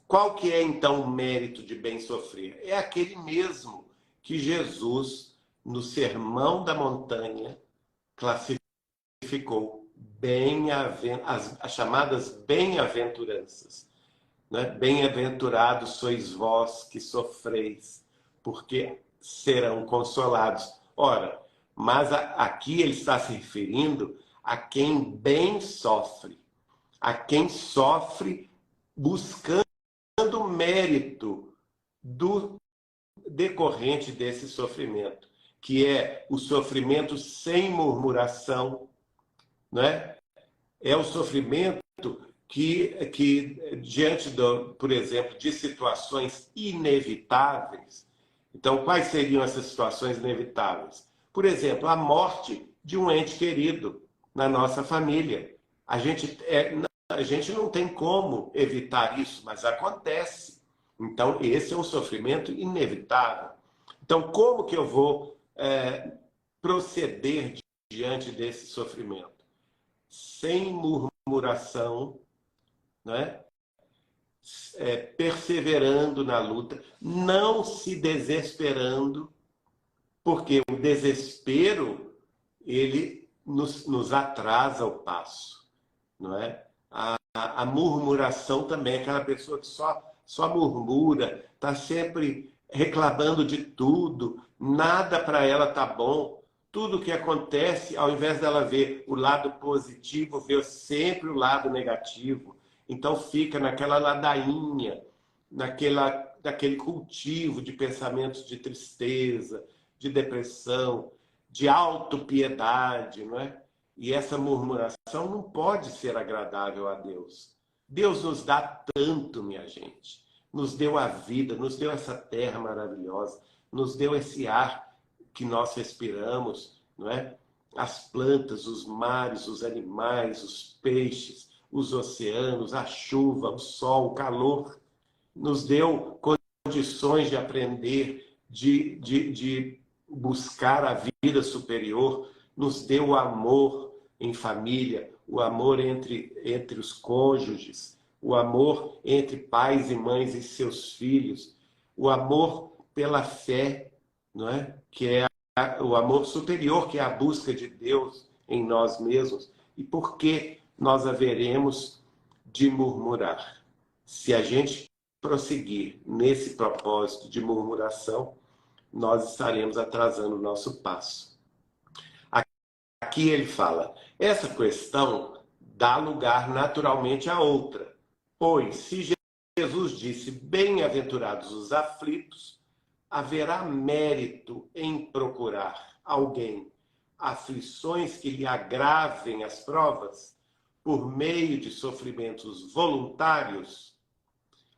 qual que é então o mérito de bem sofrer? É aquele mesmo que Jesus, no Sermão da Montanha, classificou as chamadas bem-aventuranças. Né? Bem-aventurados sois vós que sofreis, porque serão consolados. Ora, mas aqui ele está se referindo a quem bem sofre, a quem sofre buscando mérito do decorrente desse sofrimento, que é o sofrimento sem murmuração, né? É o sofrimento que diante, por exemplo, de situações inevitáveis, Então, quais seriam essas situações inevitáveis? Por exemplo, a morte de um ente querido na nossa família. A gente não tem como evitar isso, mas acontece. Então, esse é um sofrimento inevitável. Então, como que eu vou proceder diante desse sofrimento? Sem murmuração, né? Perseverando na luta, não se desesperando, porque o desespero ele nos atrasa o passo, não é? A murmuração também, aquela pessoa que só murmura, está sempre reclamando de tudo, nada para ela tá bom. Tudo que acontece, ao invés dela ver o lado positivo, vê sempre o lado negativo. Então fica naquela ladainha, naquele cultivo de pensamentos de tristeza, de depressão, de autopiedade, não é? E essa murmuração não pode ser agradável a Deus. Deus nos dá tanto, minha gente. Nos deu a vida, nos deu essa terra maravilhosa, nos deu esse ar que nós respiramos, não é? As plantas, os mares, os animais, os peixes, os oceanos, a chuva, o sol, o calor. Nos deu condições de aprender, de buscar a vida superior, nos deu o amor em família, o amor entre os cônjuges, o amor entre pais e mães e seus filhos, o amor pela fé, não é? Que é o amor superior, que é a busca de Deus em nós mesmos. E por que nós haveremos de murmurar? Se a gente prosseguir nesse propósito de murmuração, nós estaremos atrasando o nosso passo. Aqui ele fala, essa questão dá lugar naturalmente a outra, pois se Jesus disse, bem-aventurados os aflitos, haverá mérito em procurar alguém aflições que lhe agravem as provas por meio de sofrimentos voluntários?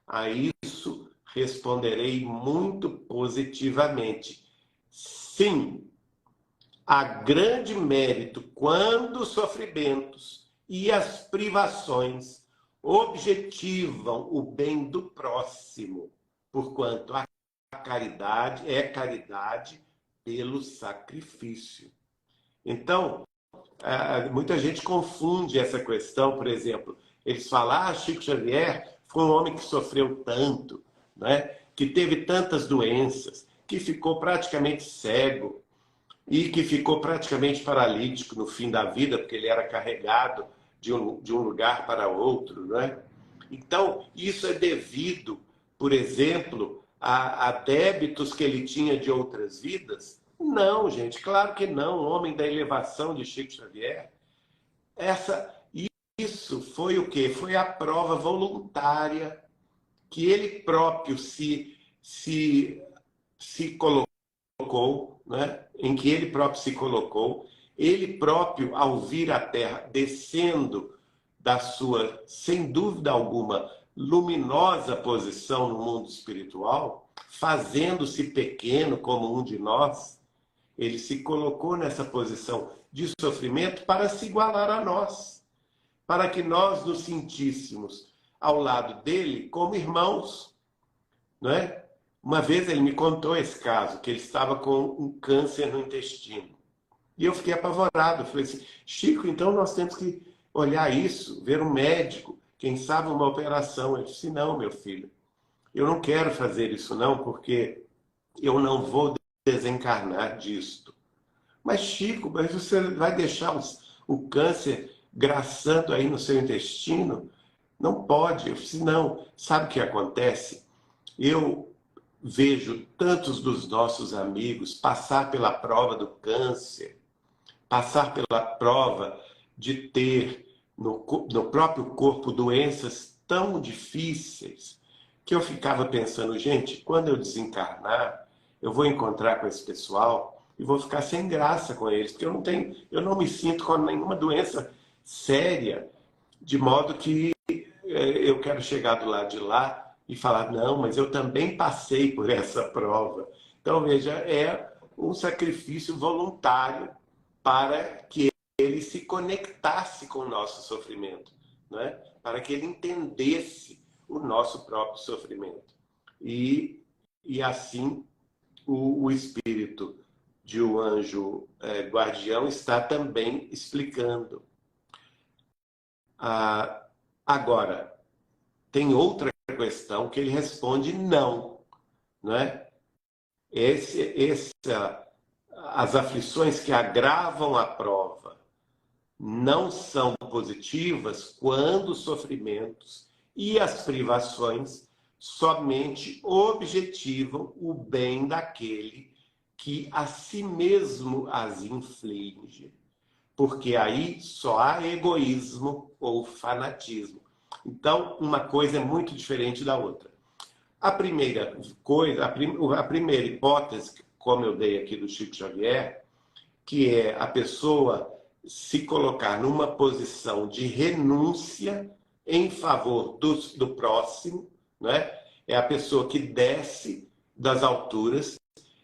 A isso responderei muito positivamente. Sim, há grande mérito quando os sofrimentos e as privações objetivam o bem do próximo, porquanto a caridade é caridade pelo sacrifício. Então, muita gente confunde essa questão, por exemplo, eles falam, Chico Xavier foi um homem que sofreu tanto, né? Que teve tantas doenças, que ficou praticamente cego e que ficou praticamente paralítico no fim da vida, porque ele era carregado de um lugar para outro, né? Então, isso é devido, por exemplo, a débitos que ele tinha de outras vidas? Não, gente, claro que não. O homem da elevação de Chico Xavier, isso foi o quê? Foi a prova voluntária que ele próprio se colocou, né? Em que ele próprio se colocou, ele próprio, ao vir à Terra, descendo da sua, sem dúvida alguma, luminosa posição no mundo espiritual, fazendo-se pequeno como um de nós, ele se colocou nessa posição de sofrimento para se igualar a nós, para que nós nos sentíssemos ao lado dele como irmãos, não é? Uma vez ele me contou esse caso, que ele estava com um câncer no intestino. E eu fiquei apavorado. Eu falei assim, Chico, então nós temos que olhar isso, ver um médico, quem sabe uma operação. Ele disse, não, meu filho, eu não quero fazer isso não, porque eu não vou desencarnar disto. Mas Chico, mas você vai deixar o câncer graçando aí no seu intestino? Não pode. Eu disse, não. Sabe o que acontece? Eu vejo tantos dos nossos amigos passar pela prova do câncer, passar pela prova de ter no próprio corpo doenças tão difíceis, que eu ficava pensando, gente, quando eu desencarnar, eu vou encontrar com esse pessoal e vou ficar sem graça com eles, porque eu não me sinto com nenhuma doença séria, de modo que eu quero chegar do lado de lá e falar, não, mas eu também passei por essa prova. Então, veja, é um sacrifício voluntário para que ele se conectasse com o nosso sofrimento, não é? Para que ele entendesse o nosso próprio sofrimento. E assim, o espírito de um anjo guardião está também explicando. Agora, tem outra questão que ele responde não, não é? As aflições que agravam a prova não são positivas quando os sofrimentos e as privações somente objetivam o bem daquele que a si mesmo as inflige. Porque aí só há egoísmo ou fanatismo. Então, uma coisa é muito diferente da outra. A primeira coisa, a primeira hipótese, como eu dei aqui do Chico Xavier, que é a pessoa se colocar numa posição de renúncia em favor do próximo, né? É a pessoa que desce das alturas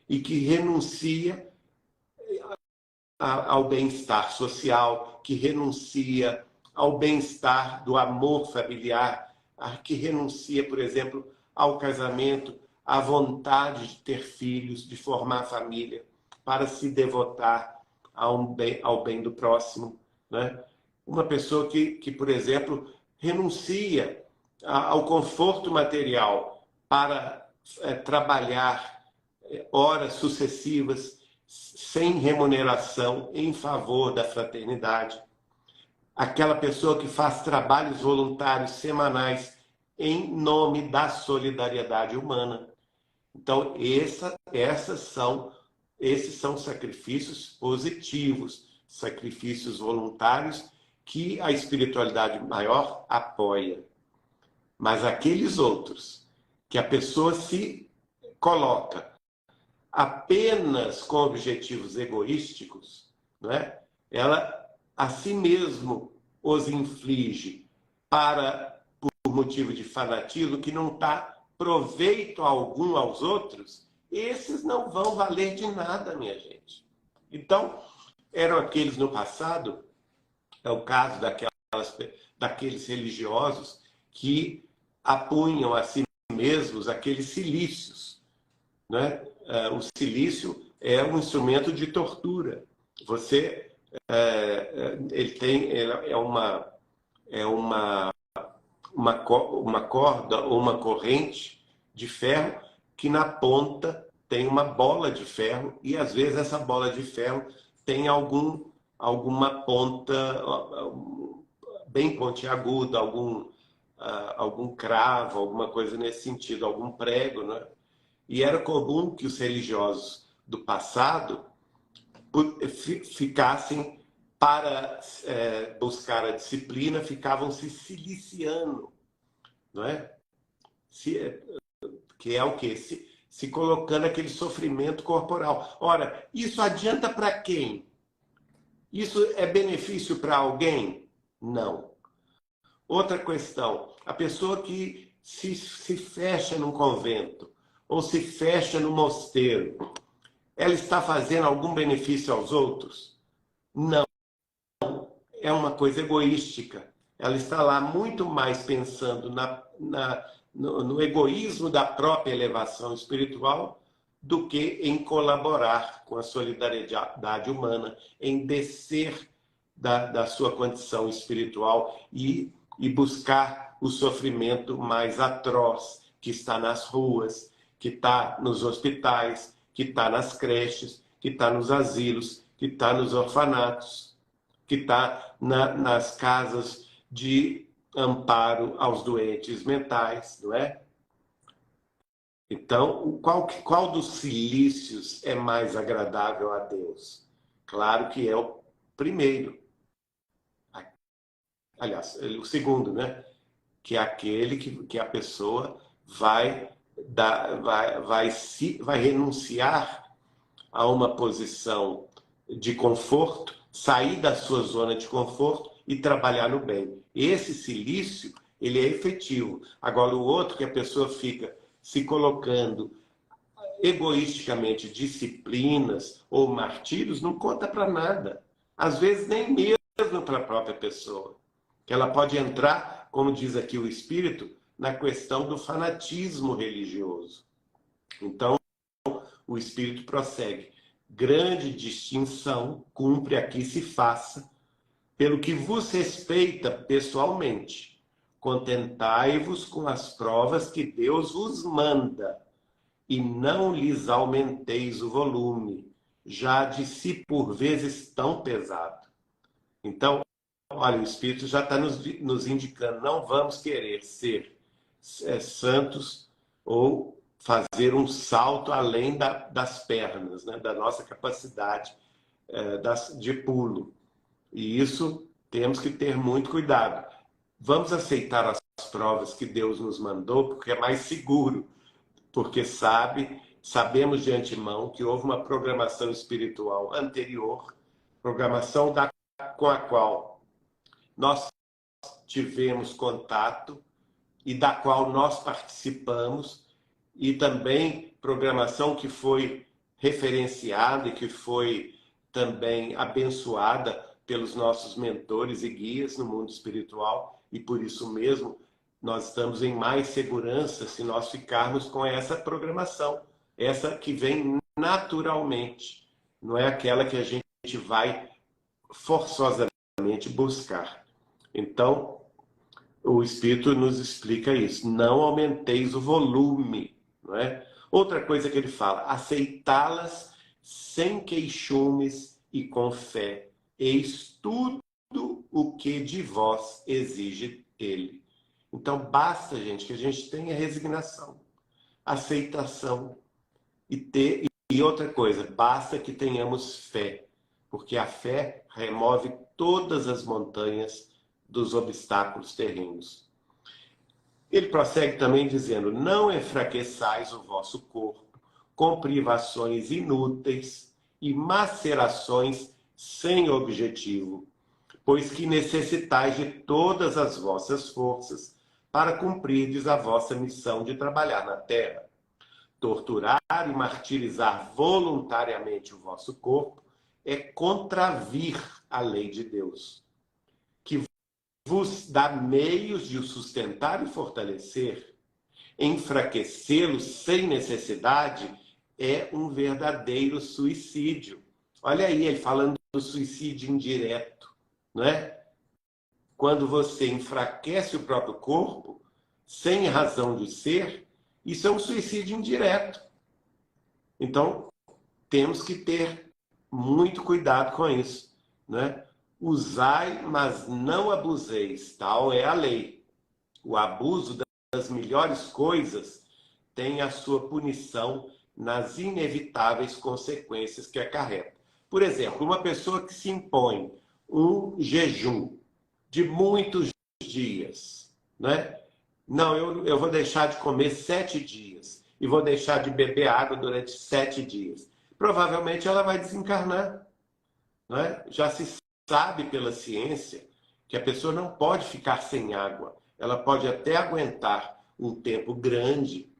e que renuncia ao bem-estar social, que renuncia ao bem-estar do amor familiar, que renuncia, por exemplo, ao casamento, à vontade de ter filhos, de formar família, para se devotar ao bem do próximo, né? Uma pessoa que, por exemplo, renuncia ao conforto material para trabalhar horas sucessivas sem remuneração em favor da fraternidade. Aquela pessoa que faz trabalhos voluntários semanais em nome da solidariedade humana. Então, esses são sacrifícios positivos, sacrifícios voluntários que a espiritualidade maior apoia. Mas aqueles outros, que a pessoa se coloca apenas com objetivos egoísticos, não é? Ela a si mesmo os inflige por motivo de fanatismo, que não dá proveito algum aos outros, esses não vão valer de nada, minha gente. Então, eram aqueles no passado, é o caso daqueles religiosos que apunham a si mesmos aqueles cilícios, né? O cilício é um instrumento de tortura. Uma corda ou uma corrente de ferro que na ponta tem uma bola de ferro e às vezes essa bola de ferro tem alguma ponta bem pontiaguda, algum cravo, alguma coisa nesse sentido, algum prego, né? E era comum que os religiosos do passado ficassem, para buscar a disciplina, ficavam se ciliciando, não é? Que é o quê? Se colocando aquele sofrimento corporal. Ora, isso adianta para quem? Isso é benefício para alguém? Não. Outra questão, a pessoa que se fecha num convento ou se fecha no mosteiro, ela está fazendo algum benefício aos outros? Não. É uma coisa egoística. Ela está lá muito mais pensando no egoísmo da própria elevação espiritual do que em colaborar com a solidariedade humana, em descer da sua condição espiritual e buscar o sofrimento mais atroz que está nas ruas, que está nos hospitais, que está nas creches, que está nos asilos, que está nos orfanatos, que está nas casas de amparo aos doentes mentais, não é? Então, qual dos cilícios é mais agradável a Deus? Claro que é o primeiro. Aliás, o segundo, né? Que é aquele que a pessoa vai renunciar a uma posição de conforto, sair da sua zona de conforto e trabalhar no bem. Esse cilício, ele é efetivo. Agora, o outro, que a pessoa fica se colocando egoisticamente disciplinas ou martírios não conta para nada. Às vezes nem mesmo para a própria pessoa. Que ela pode entrar, como diz aqui o Espírito, na questão do fanatismo religioso. Então, o Espírito prossegue. Grande distinção cumpre aqui se faça, pelo que vos respeita pessoalmente. Contentai-vos com as provas que Deus vos manda, e não lhes aumenteis o volume, já de si por vezes tão pesado. Então, olha, o Espírito já está nos indicando, não vamos querer ser santos ou fazer um salto além das pernas, né? Da nossa capacidade de pulo. E isso temos que ter muito cuidado. Vamos aceitar as provas que Deus nos mandou, porque é mais seguro, porque sabemos de antemão que houve uma programação espiritual anterior, programação com a qual nós tivemos contato e da qual nós participamos, e também programação que foi referenciada e que foi também abençoada pelos nossos mentores e guias no mundo espiritual, e por isso mesmo nós estamos em mais segurança se nós ficarmos com essa programação, essa que vem naturalmente, não é aquela que a gente vai forçosamente buscar. Então, o Espírito nos explica isso. Não aumenteis o volume, não é? Outra coisa que ele fala, aceitá-las sem queixumes e com fé. Eis tudo o que de vós exige ele. Então, basta, gente, que a gente tenha resignação, aceitação e outra coisa, basta que tenhamos fé, porque a fé remove todas as montanhas dos obstáculos terrenos. Ele prossegue também dizendo, não enfraqueçais o vosso corpo com privações inúteis e macerações sem objetivo, pois que necessitais de todas as vossas forças para cumprirdes a vossa missão de trabalhar na terra. Torturar e martirizar voluntariamente o vosso corpo é contravir a lei de Deus, que vos dá meios de o sustentar e fortalecer. Enfraquecê-lo sem necessidade é um verdadeiro suicídio. Olha aí, ele falando do suicídio indireto, não é? Quando você enfraquece o próprio corpo, sem razão de ser, isso é um suicídio indireto. Então, temos que ter muito cuidado com isso, né? Usai, mas não abuseis, tal é a lei. O abuso das melhores coisas tem a sua punição nas inevitáveis consequências que acarreta. Por exemplo, uma pessoa que se impõe um jejum de muitos dias, né? Não, eu vou deixar de comer 7 dias e vou deixar de beber água durante 7 dias. Provavelmente ela vai desencarnar, né? Já se sabe pela ciência que a pessoa não pode ficar sem água. Ela pode até aguentar um tempo grande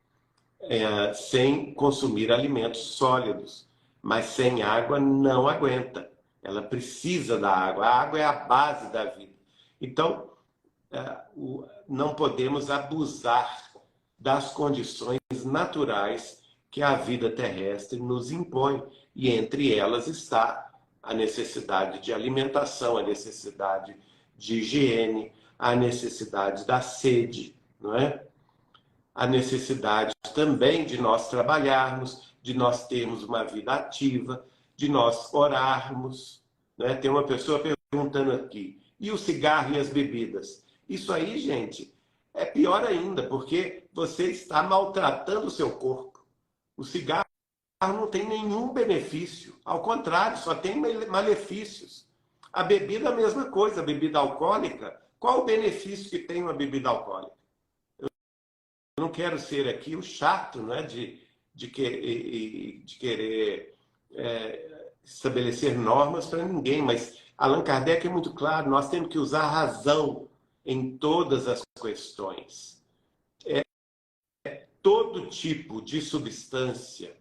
sem consumir alimentos sólidos, mas sem água não aguenta. Ela precisa da água. A água é a base da vida. Então, não podemos abusar das condições naturais que a vida terrestre nos impõe. E entre elas está a necessidade de alimentação, a necessidade de higiene, a necessidade da sede, não é? A necessidade também de nós trabalharmos, de nós termos uma vida ativa, de nós orarmos, né? Tem uma pessoa perguntando aqui, e o cigarro e as bebidas? Isso aí, gente, é pior ainda, porque você está maltratando o seu corpo. O cigarro não tem nenhum benefício, ao contrário, só tem malefícios. A bebida é a mesma coisa, a bebida alcoólica. Qual o benefício que tem uma bebida alcoólica? Eu não quero ser aqui o chato, né, de querer estabelecer normas para ninguém, mas Allan Kardec é muito claro, nós temos que usar a razão em todas as questões. Todo tipo de substância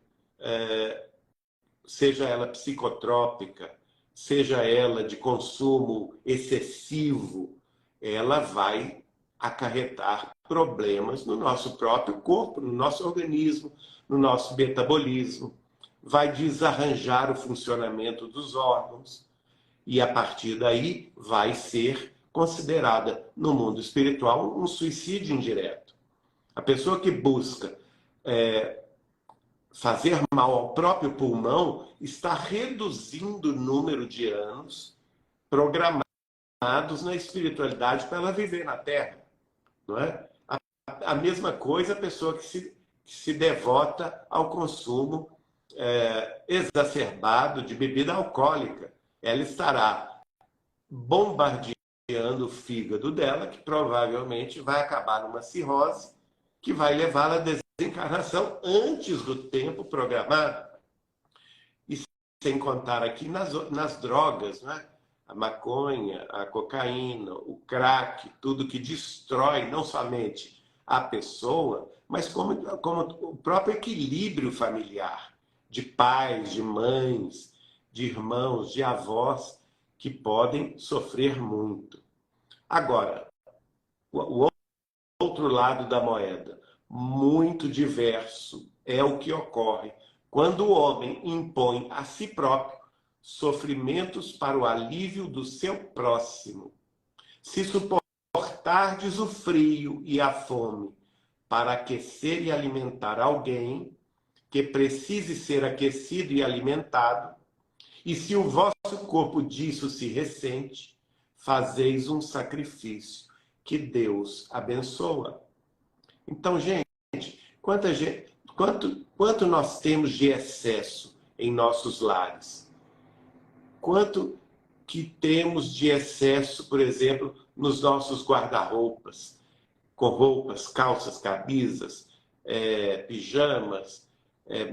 seja ela psicotrópica, seja ela de consumo excessivo, ela vai acarretar problemas no nosso próprio corpo, no nosso organismo, no nosso metabolismo, vai desarranjar o funcionamento dos órgãos e, a partir daí, vai ser considerada, no mundo espiritual, um suicídio indireto. A pessoa que busca fazer mal ao próprio pulmão está reduzindo o número de anos programados na espiritualidade para ela viver na Terra, não é? A mesma coisa a pessoa que se devota ao consumo exacerbado de bebida alcoólica. Ela estará bombardeando o fígado dela, que provavelmente vai acabar numa cirrose, que vai levá-la à desencarnação antes do tempo programado. E sem contar aqui nas drogas, né? A maconha, a cocaína, o crack, tudo que destrói não somente a pessoa, mas como o próprio equilíbrio familiar, de pais, de mães, de irmãos, de avós, que podem sofrer muito. Agora, o outro lado da moeda, muito diverso, é o que ocorre quando o homem impõe a si próprio sofrimentos para o alívio do seu próximo. Se suportardes o frio e a fome para aquecer e alimentar alguém que precise ser aquecido e alimentado, e se o vosso corpo disso se ressente, fazeis um sacrifício que Deus abençoa. Então, gente, quanto nós temos de excesso em nossos lares? Quanto que temos de excesso, por exemplo, nos nossos guarda-roupas, com roupas, calças, camisas, pijamas,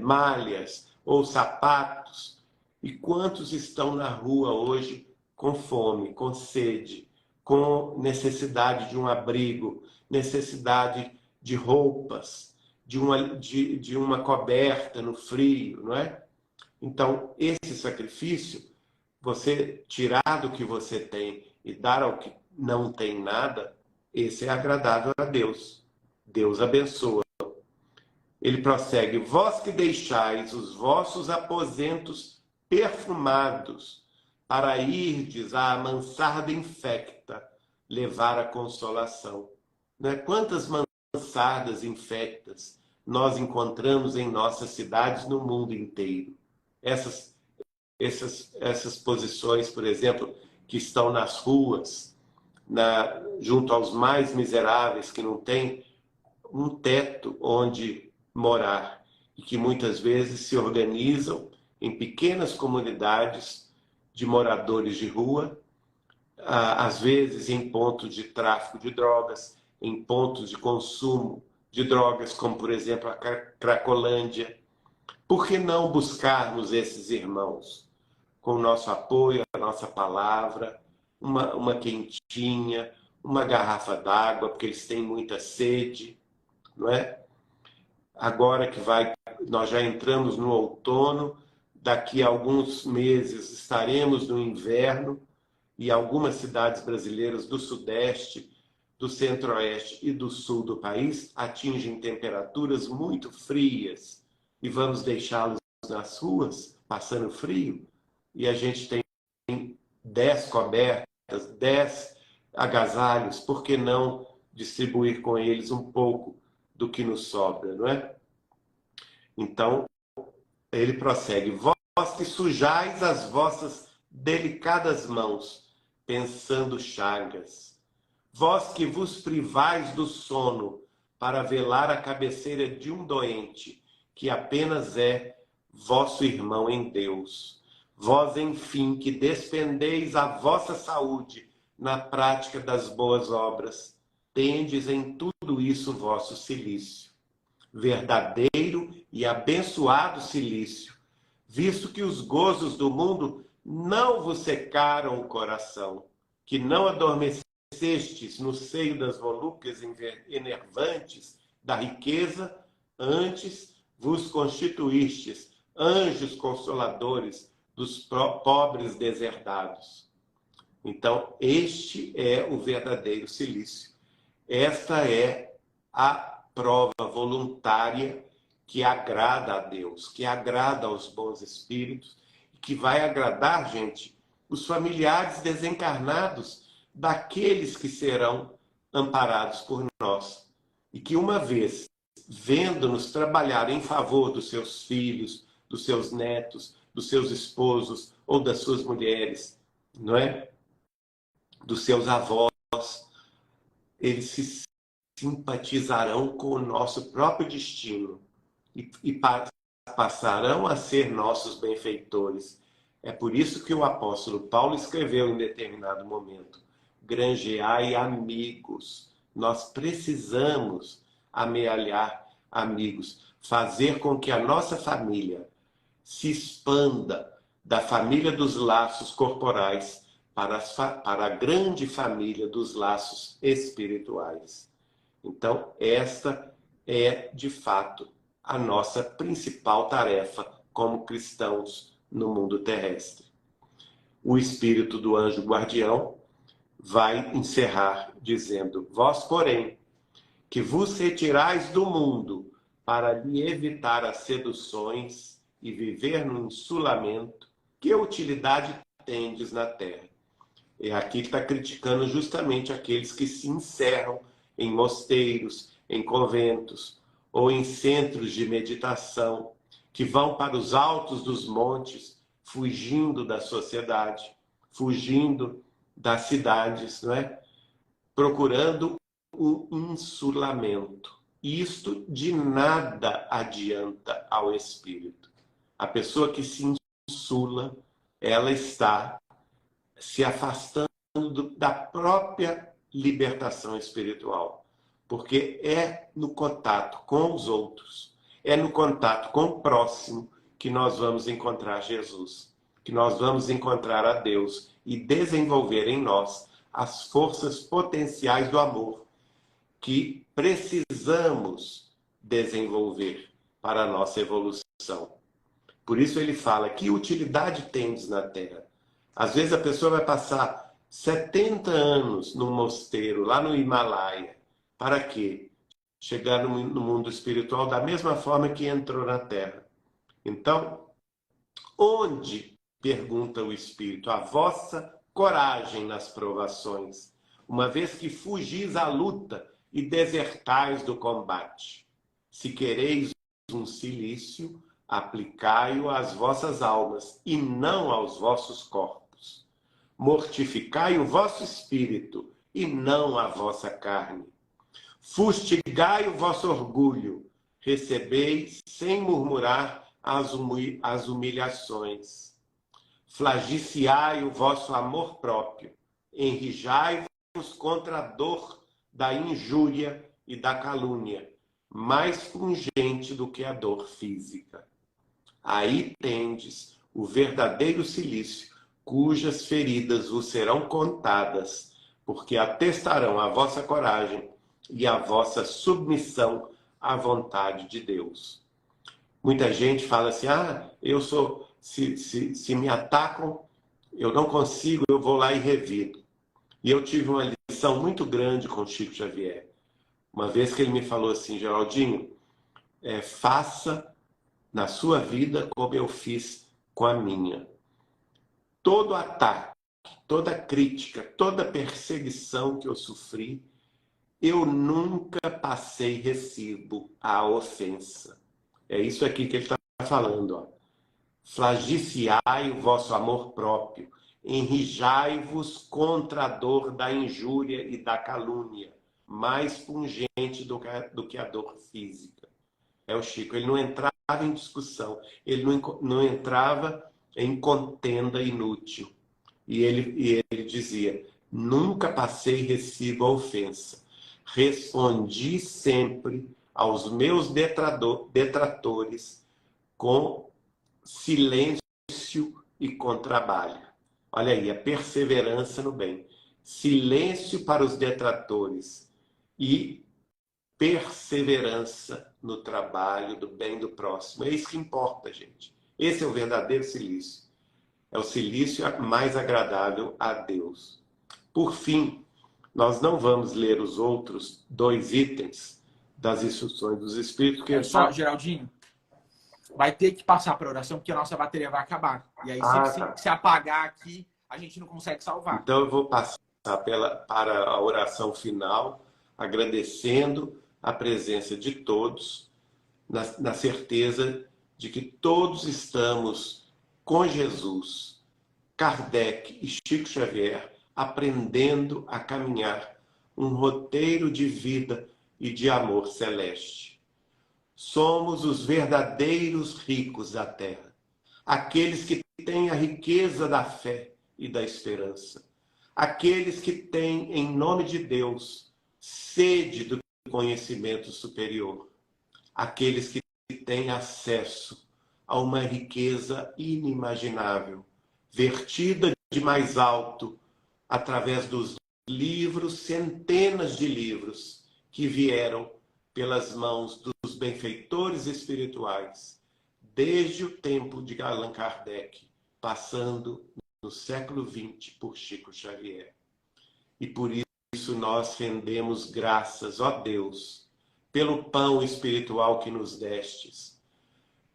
malhas ou sapatos? E quantos estão na rua hoje com fome, com sede, com necessidade de um abrigo, necessidade de roupas, de uma coberta no frio, não é? Então, esse sacrifício, você tirar do que você tem e dar ao que não tem nada, esse é agradável a Deus. Deus abençoa. Ele prossegue: vós que deixais os vossos aposentos perfumados para irdes à mansarda infecta levar a consolação. Né? Quantas mansardas infectas nós encontramos em nossas cidades no mundo inteiro? Essas posições, por exemplo, que estão nas ruas, junto aos mais miseráveis, que não têm um teto onde morar e que muitas vezes se organizam em pequenas comunidades de moradores de rua, às vezes em pontos de tráfico de drogas, em pontos de consumo de drogas, como, por exemplo, a Cracolândia. Por que não buscarmos esses irmãos com o nosso apoio, a nossa palavra, uma quentinha, uma garrafa d'água, porque eles têm muita sede, não é? Agora que nós já entramos no outono, daqui a alguns meses estaremos no inverno, e algumas cidades brasileiras do Sudeste, do Centro-Oeste e do Sul do país atingem temperaturas muito frias, e vamos deixá-los nas ruas, passando frio, e a gente tem 10 cobertas, 10 agasalhos, por que não distribuir com eles um pouco do que nos sobra, não é? Então, ele prossegue: vós que sujais as vossas delicadas mãos, pensando chagas, vós que vos privais do sono para velar a cabeceira de um doente, que apenas é vosso irmão em Deus, vós, enfim, que despendeis a vossa saúde na prática das boas obras, tendes em tudo isso vosso cilício, verdadeiro e abençoado cilício, visto que os gozos do mundo não vos secaram o coração, que não adormecestes no seio das volúpias enervantes da riqueza, antes vos constituístes anjos consoladores dos pobres deserdados. Então, este é o verdadeiro cilício. Esta é a prova voluntária que agrada a Deus, que agrada aos bons espíritos, que vai agradar, gente, os familiares desencarnados daqueles que serão amparados por nós. E que uma vez vendo-nos trabalhar em favor dos seus filhos, dos seus netos, dos seus esposos ou das suas mulheres, não é? Dos seus avós, eles se simpatizarão com o nosso próprio destino e passarão a ser nossos benfeitores. É por isso que o apóstolo Paulo escreveu em determinado momento: granjeai amigos. Nós precisamos amealhar amigos, fazer com que a nossa família se expanda da família dos laços corporais para a grande família dos laços espirituais. Então, esta é, de fato, a nossa principal tarefa como cristãos no mundo terrestre. O espírito do anjo guardião vai encerrar dizendo: vós, porém, que vos retirais do mundo para lhe evitar as seduções e viver no insulamento, que utilidade tendes na terra? E aqui está criticando justamente aqueles que se encerram em mosteiros, em conventos ou em centros de meditação, que vão para os altos dos montes, fugindo da sociedade, fugindo das cidades, não é? Procurando um insulamento. Isto de nada adianta ao espírito. A pessoa que se insula, ela está se afastando da própria libertação espiritual, porque é no contato com os outros, é no contato com o próximo que nós vamos encontrar Jesus, que nós vamos encontrar a Deus e desenvolver em nós as forças potenciais do amor que precisamos desenvolver para a nossa evolução. Por isso ele fala: que utilidade tens na Terra? Às vezes a pessoa vai passar 70 anos num mosteiro, lá no Himalaia. Para quê? Chegar no mundo espiritual da mesma forma que entrou na Terra. Então, onde, pergunta o Espírito, a vossa coragem nas provações, uma vez que fugis à luta e desertais do combate? Se quereis um cilício, aplicai-o às vossas almas e não aos vossos corpos. Mortificai o vosso espírito e não a vossa carne. Fustigai o vosso orgulho, recebeis sem murmurar as humilhações. Flagiciai o vosso amor próprio, enrijai-vos contra a dor da injúria e da calúnia, mais pungente do que a dor física. Aí tendes o verdadeiro cilício, cujas feridas vos serão contadas, porque atestarão a vossa coragem e a vossa submissão à vontade de Deus. Muita gente fala assim: eu sou, se me atacam, eu não consigo, eu vou lá e revido. E eu tive uma lição muito grande com Chico Xavier. Uma vez que ele me falou assim: Geraldinho, faça na sua vida como eu fiz com a minha. Todo ataque, toda crítica, toda perseguição que eu sofri, eu nunca passei recibo à ofensa. É isso aqui que ele está falando. Ó. Flagiciai o vosso amor próprio, enrijai-vos contra a dor da injúria e da calúnia, mais pungente do que a dor física. É o Chico, ele não entrava em discussão, ele não entrava em contenda inútil. E ele dizia: nunca passei recibo à ofensa. Respondi sempre aos meus detratores com silêncio e com trabalho. Olha aí, a perseverança no bem. Silêncio para os detratores e perseverança no trabalho do bem do próximo. É isso que importa, gente. Esse é o verdadeiro silício. É o silício mais agradável a Deus. Por fim, nós não vamos ler os outros 2 itens das instruções dos Espíritos. Que só, Geraldinho, vai ter que passar para oração, porque a nossa bateria vai acabar. E aí, se apagar aqui, a gente não consegue salvar. Então, eu vou passar para a oração final, agradecendo a presença de todos, na certeza de que todos estamos com Jesus, Kardec e Chico Xavier, aprendendo a caminhar um roteiro de vida e de amor celeste. Somos os verdadeiros ricos da terra, aqueles que têm a riqueza da fé e da esperança, aqueles que têm, em nome de Deus, sede do conhecimento superior, aqueles que têm acesso a uma riqueza inimaginável, vertida de mais alto, através dos livros, centenas de livros que vieram pelas mãos dos benfeitores espirituais, desde o tempo de Allan Kardec, passando no século XX por Chico Xavier. E por isso nós rendemos graças, ó Deus, pelo pão espiritual que nos destes,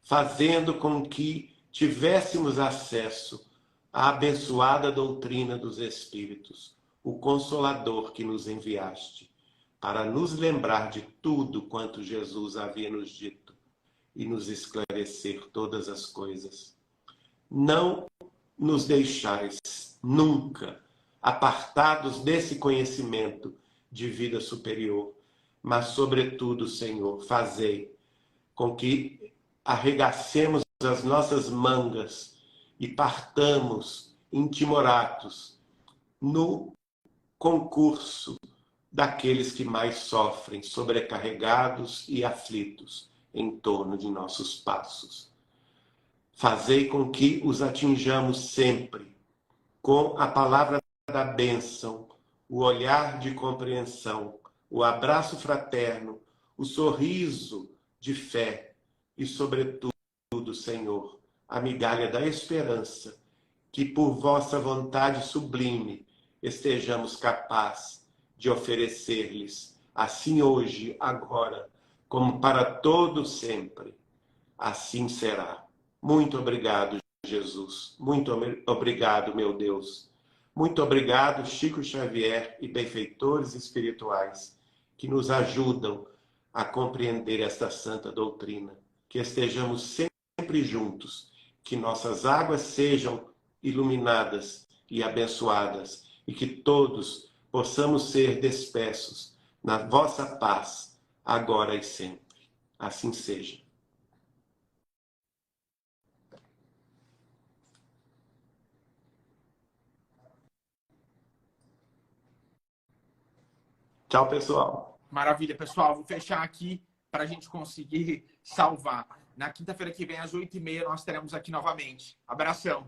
fazendo com que tivéssemos acesso à abençoada doutrina dos Espíritos, o Consolador que nos enviaste, para nos lembrar de tudo quanto Jesus havia nos dito e nos esclarecer todas as coisas. Não nos deixais nunca apartados desse conhecimento de vida superior, mas, sobretudo, Senhor, fazei com que arregacemos as nossas mangas e partamos intimoratos no concurso daqueles que mais sofrem, sobrecarregados e aflitos em torno de nossos passos. Fazei com que os atinjamos sempre com a palavra da bênção, o olhar de compreensão, o abraço fraterno, o sorriso de fé e, sobretudo, Senhor, a migalha da esperança, que por vossa vontade sublime estejamos capazes de oferecer-lhes, assim hoje, agora, como para todo sempre. Assim será. Muito obrigado, Jesus. Muito obrigado, meu Deus. Muito obrigado, Chico Xavier e benfeitores espirituais que nos ajudam a compreender esta santa doutrina. Que estejamos sempre juntos, que nossas águas sejam iluminadas e abençoadas e que todos possamos ser despeços na vossa paz, agora e sempre. Assim seja. Tchau, pessoal. Maravilha, pessoal. Vou fechar aqui para a gente conseguir salvar. Na quinta-feira que vem, às 8h30, nós estaremos aqui novamente. Abração.